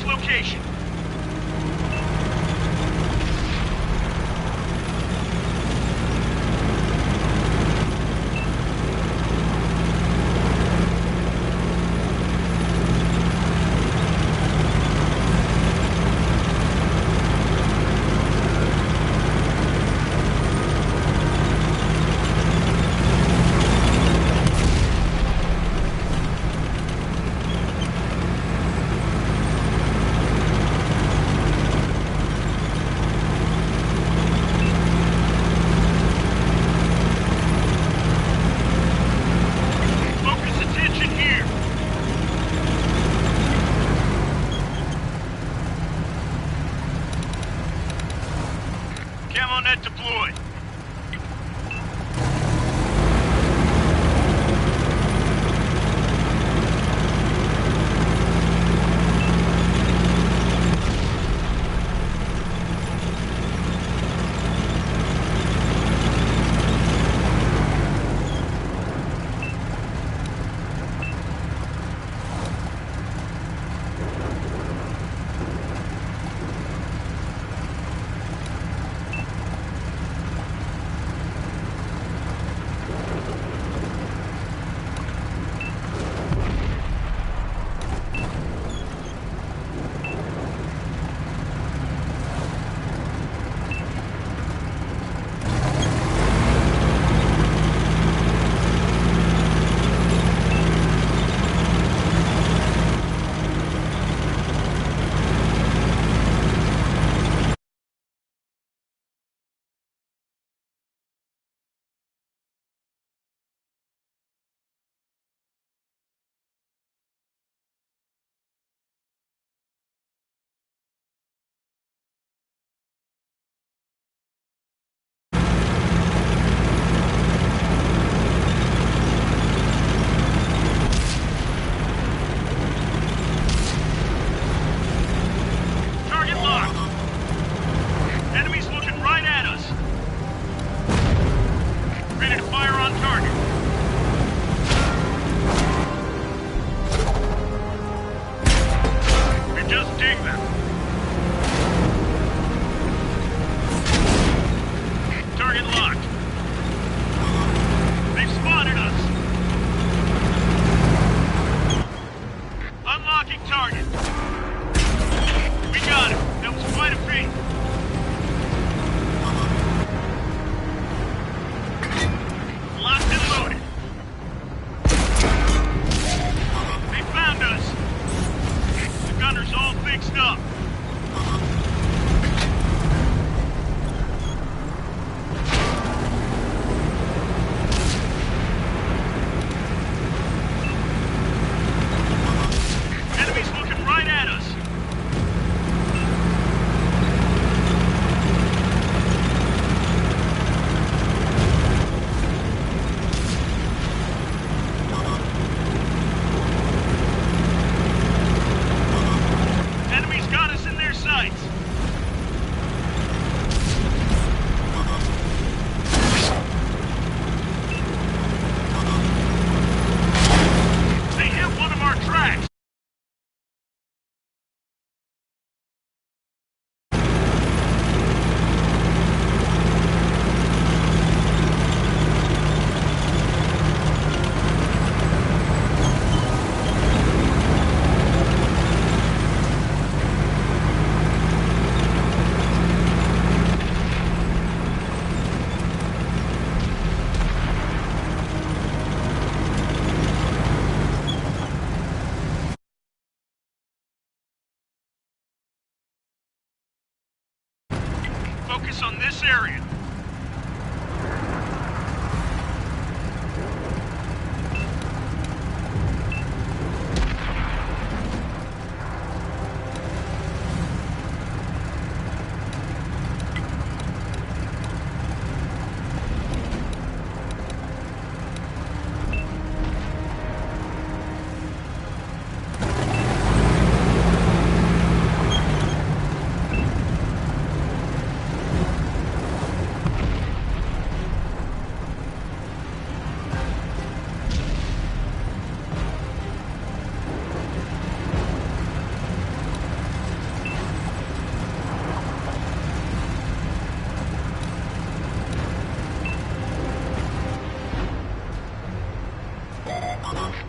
Location. Camo net deployed. Enemy's got us focus on this area.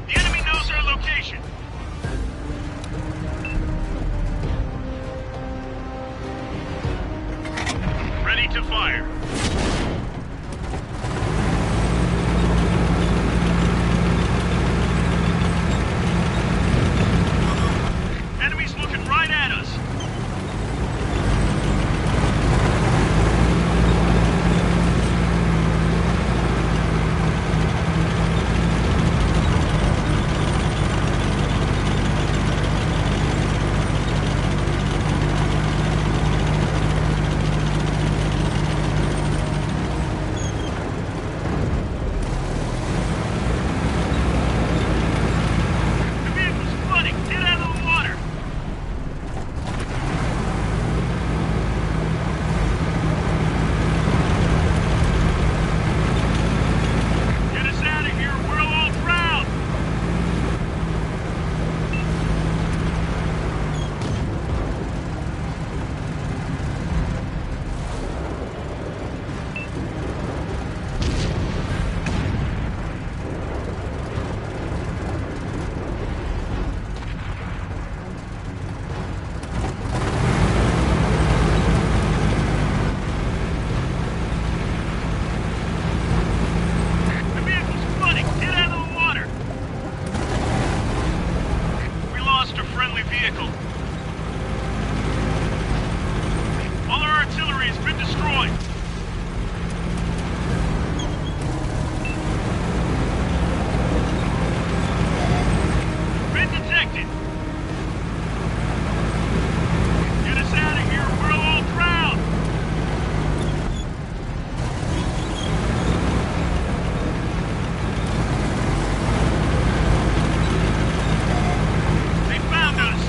The enemy knows our location. Ready to fire. Enemies looking right at us. The vehicle's flooding. Get out of the water. Get us out of here. We'll all drown. The vehicle's flooding. Get out of the water. We lost a friendly vehicle. All our artillery has been destroyed. Been detected. Get us out of here. We'll all drown. They found us.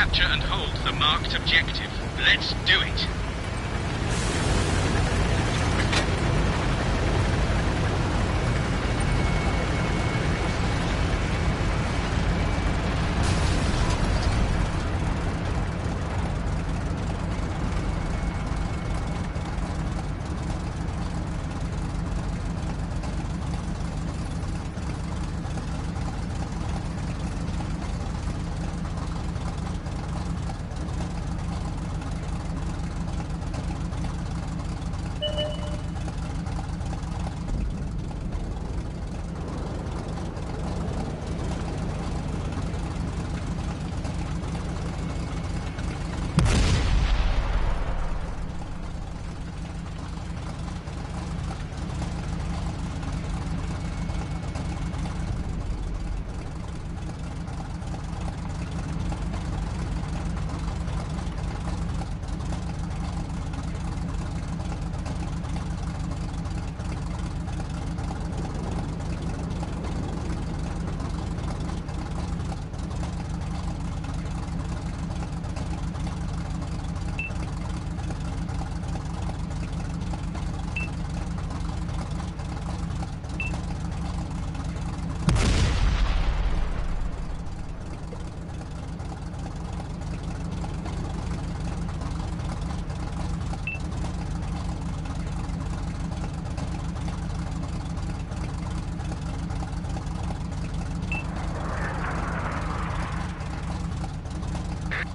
Capture and hold the marked objective. Let's do it.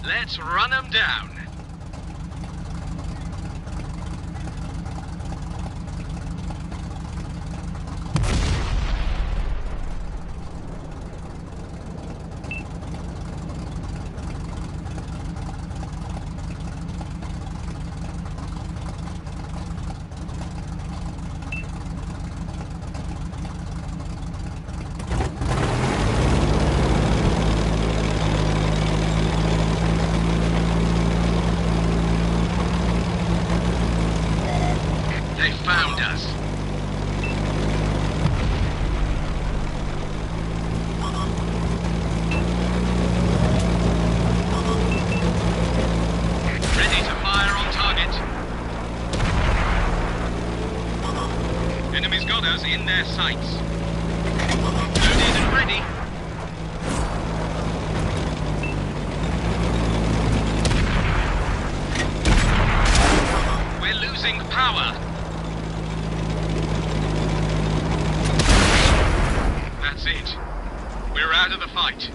Let's run them down. They found us. Ready to fire on target. Enemy's got us in their sights. Loaded and ready. We're losing power. That's it. We're out of the fight.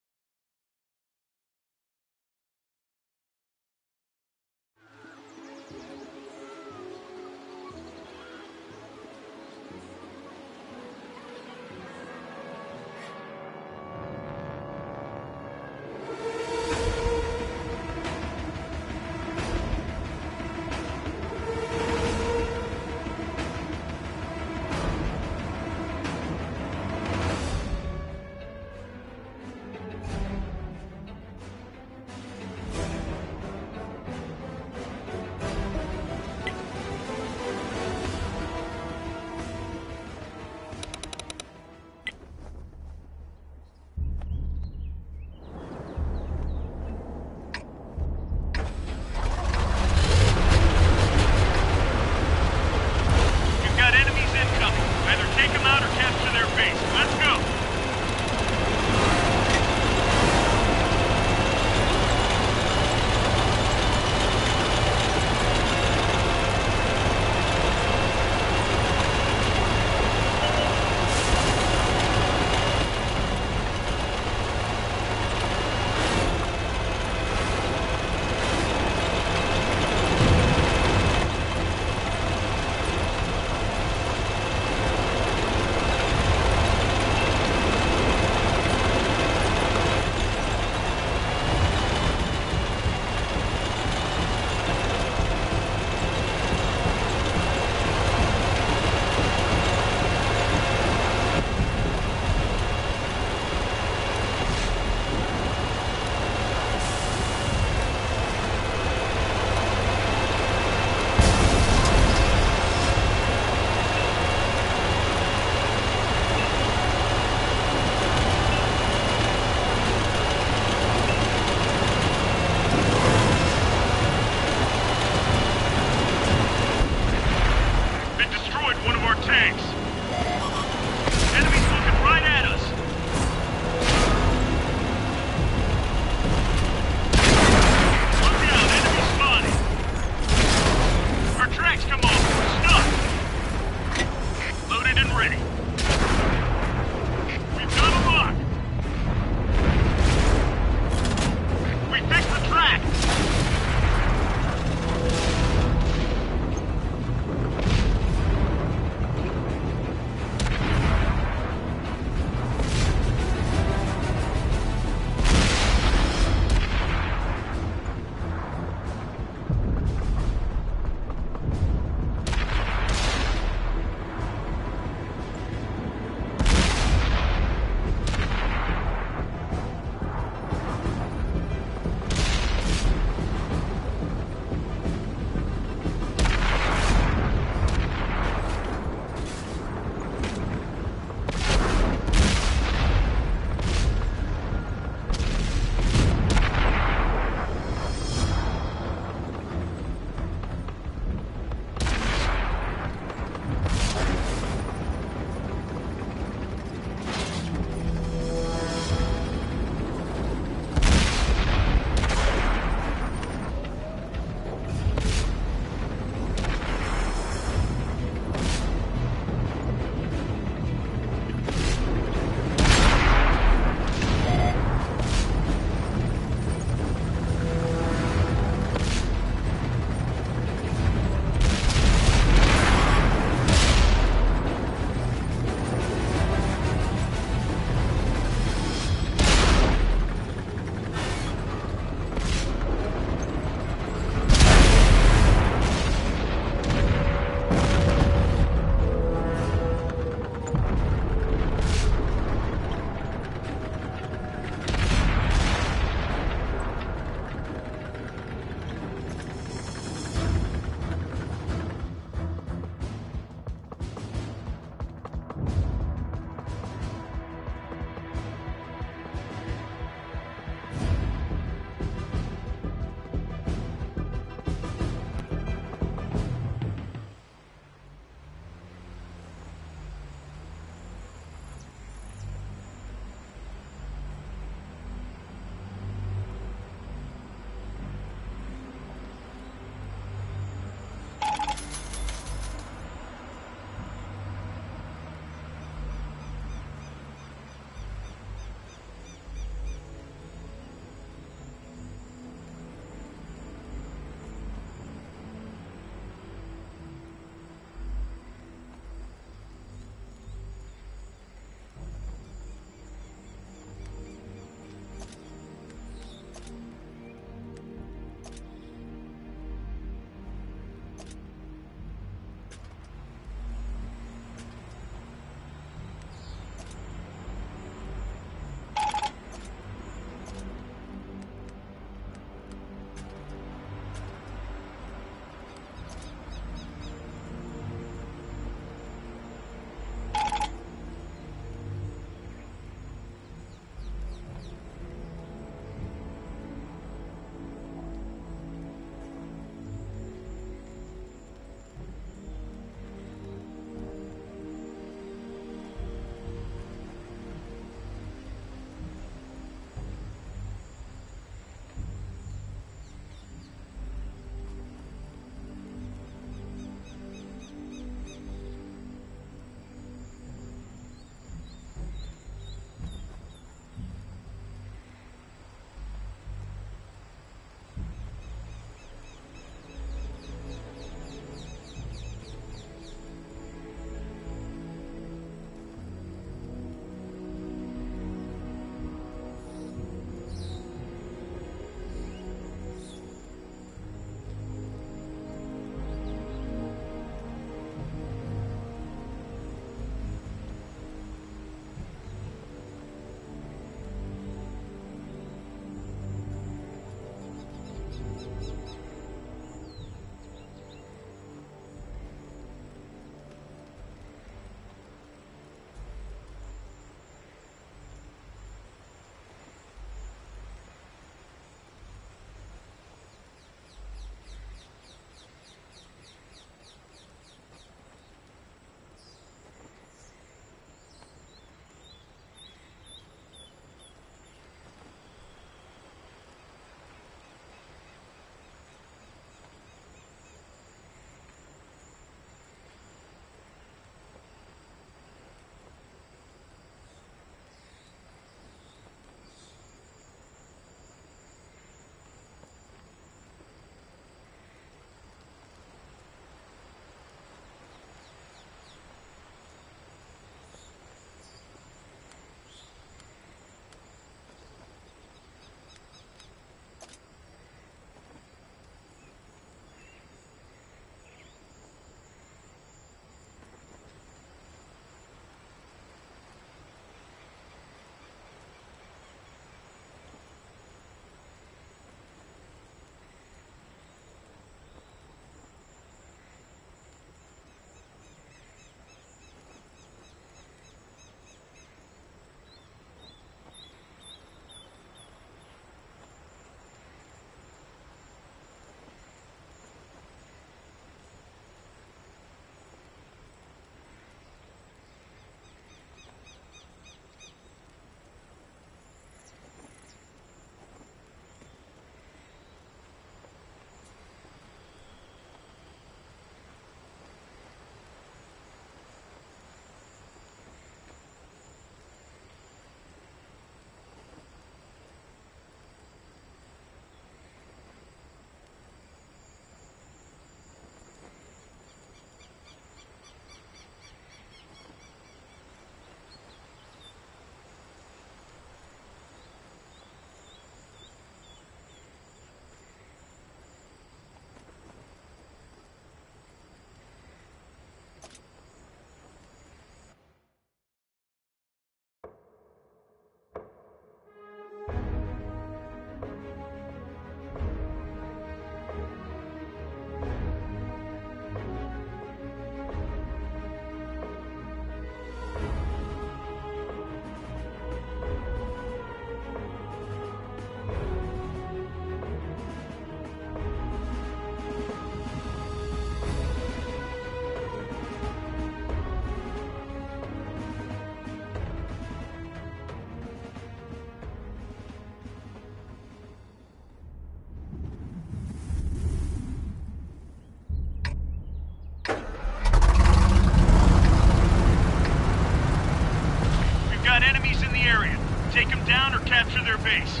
base.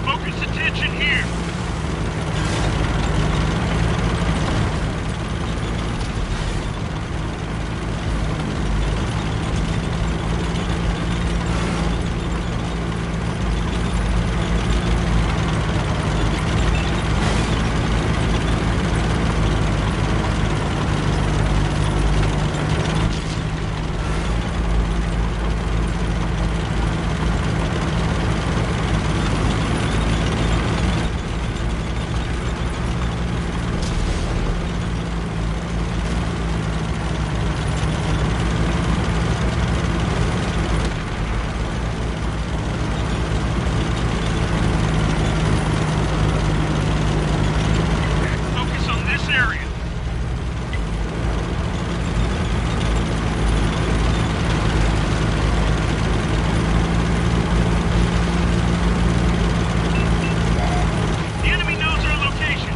Focus attention here. Focus on this area. The enemy knows our location.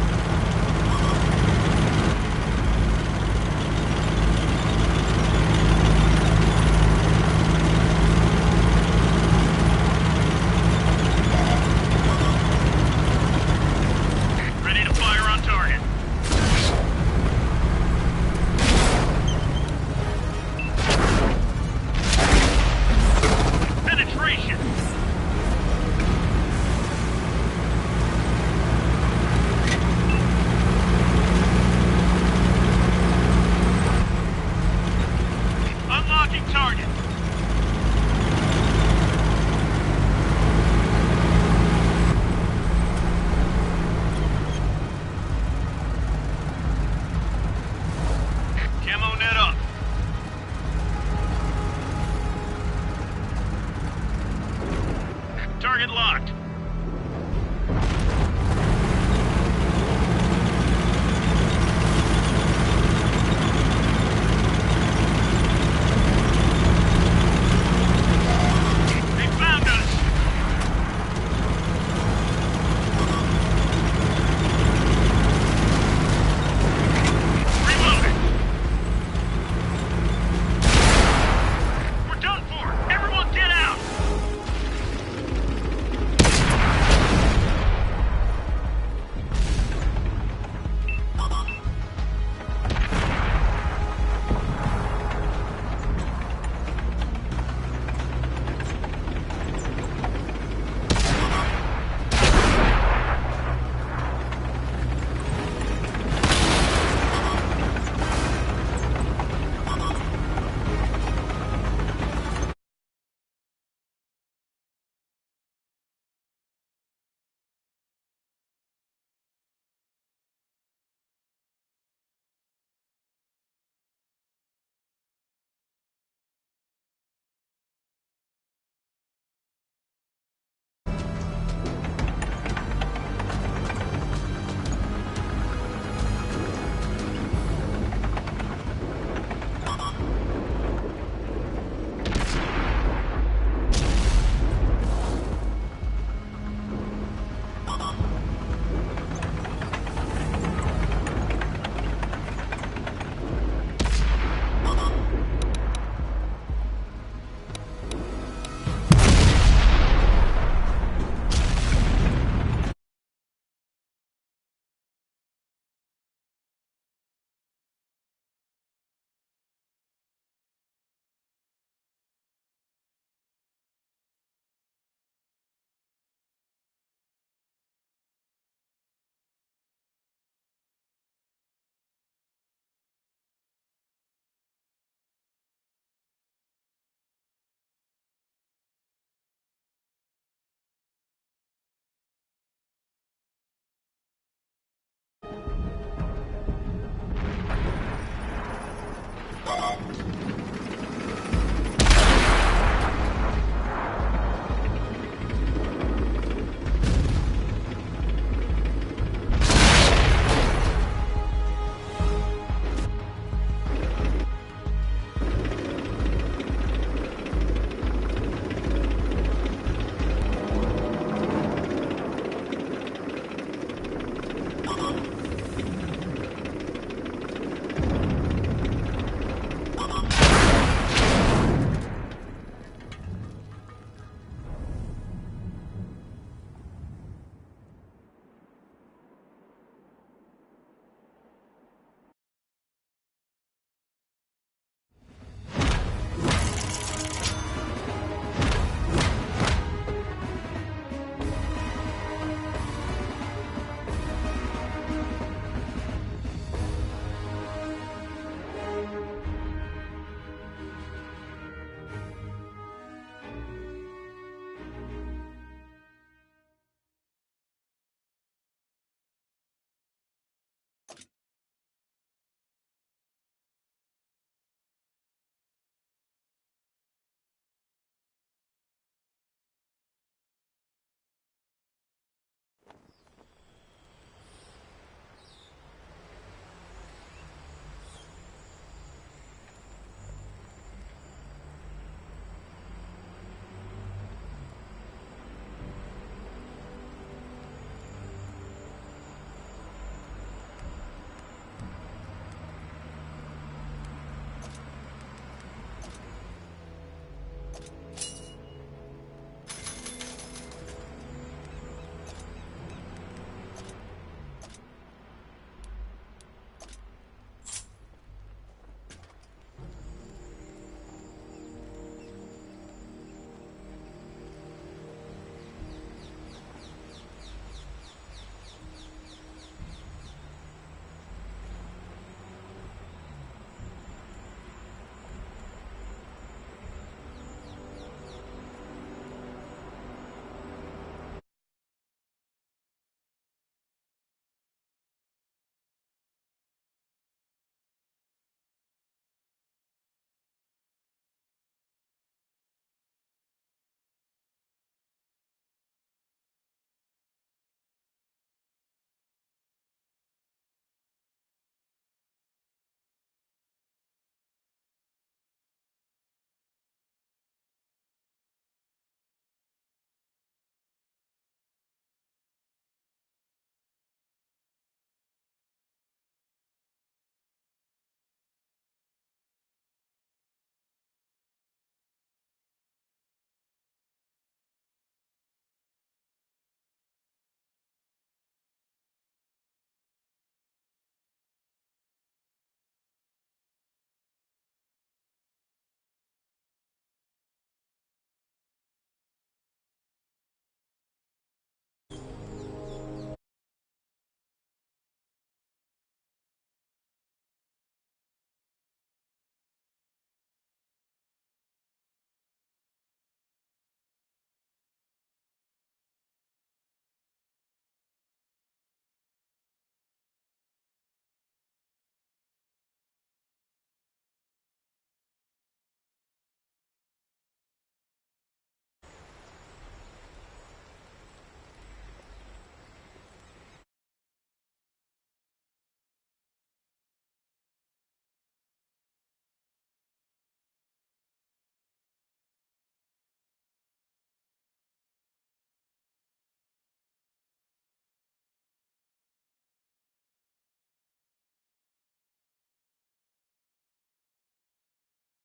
Ready to fire on target. Penetration. Unlocking target. Camo net up. Target locked.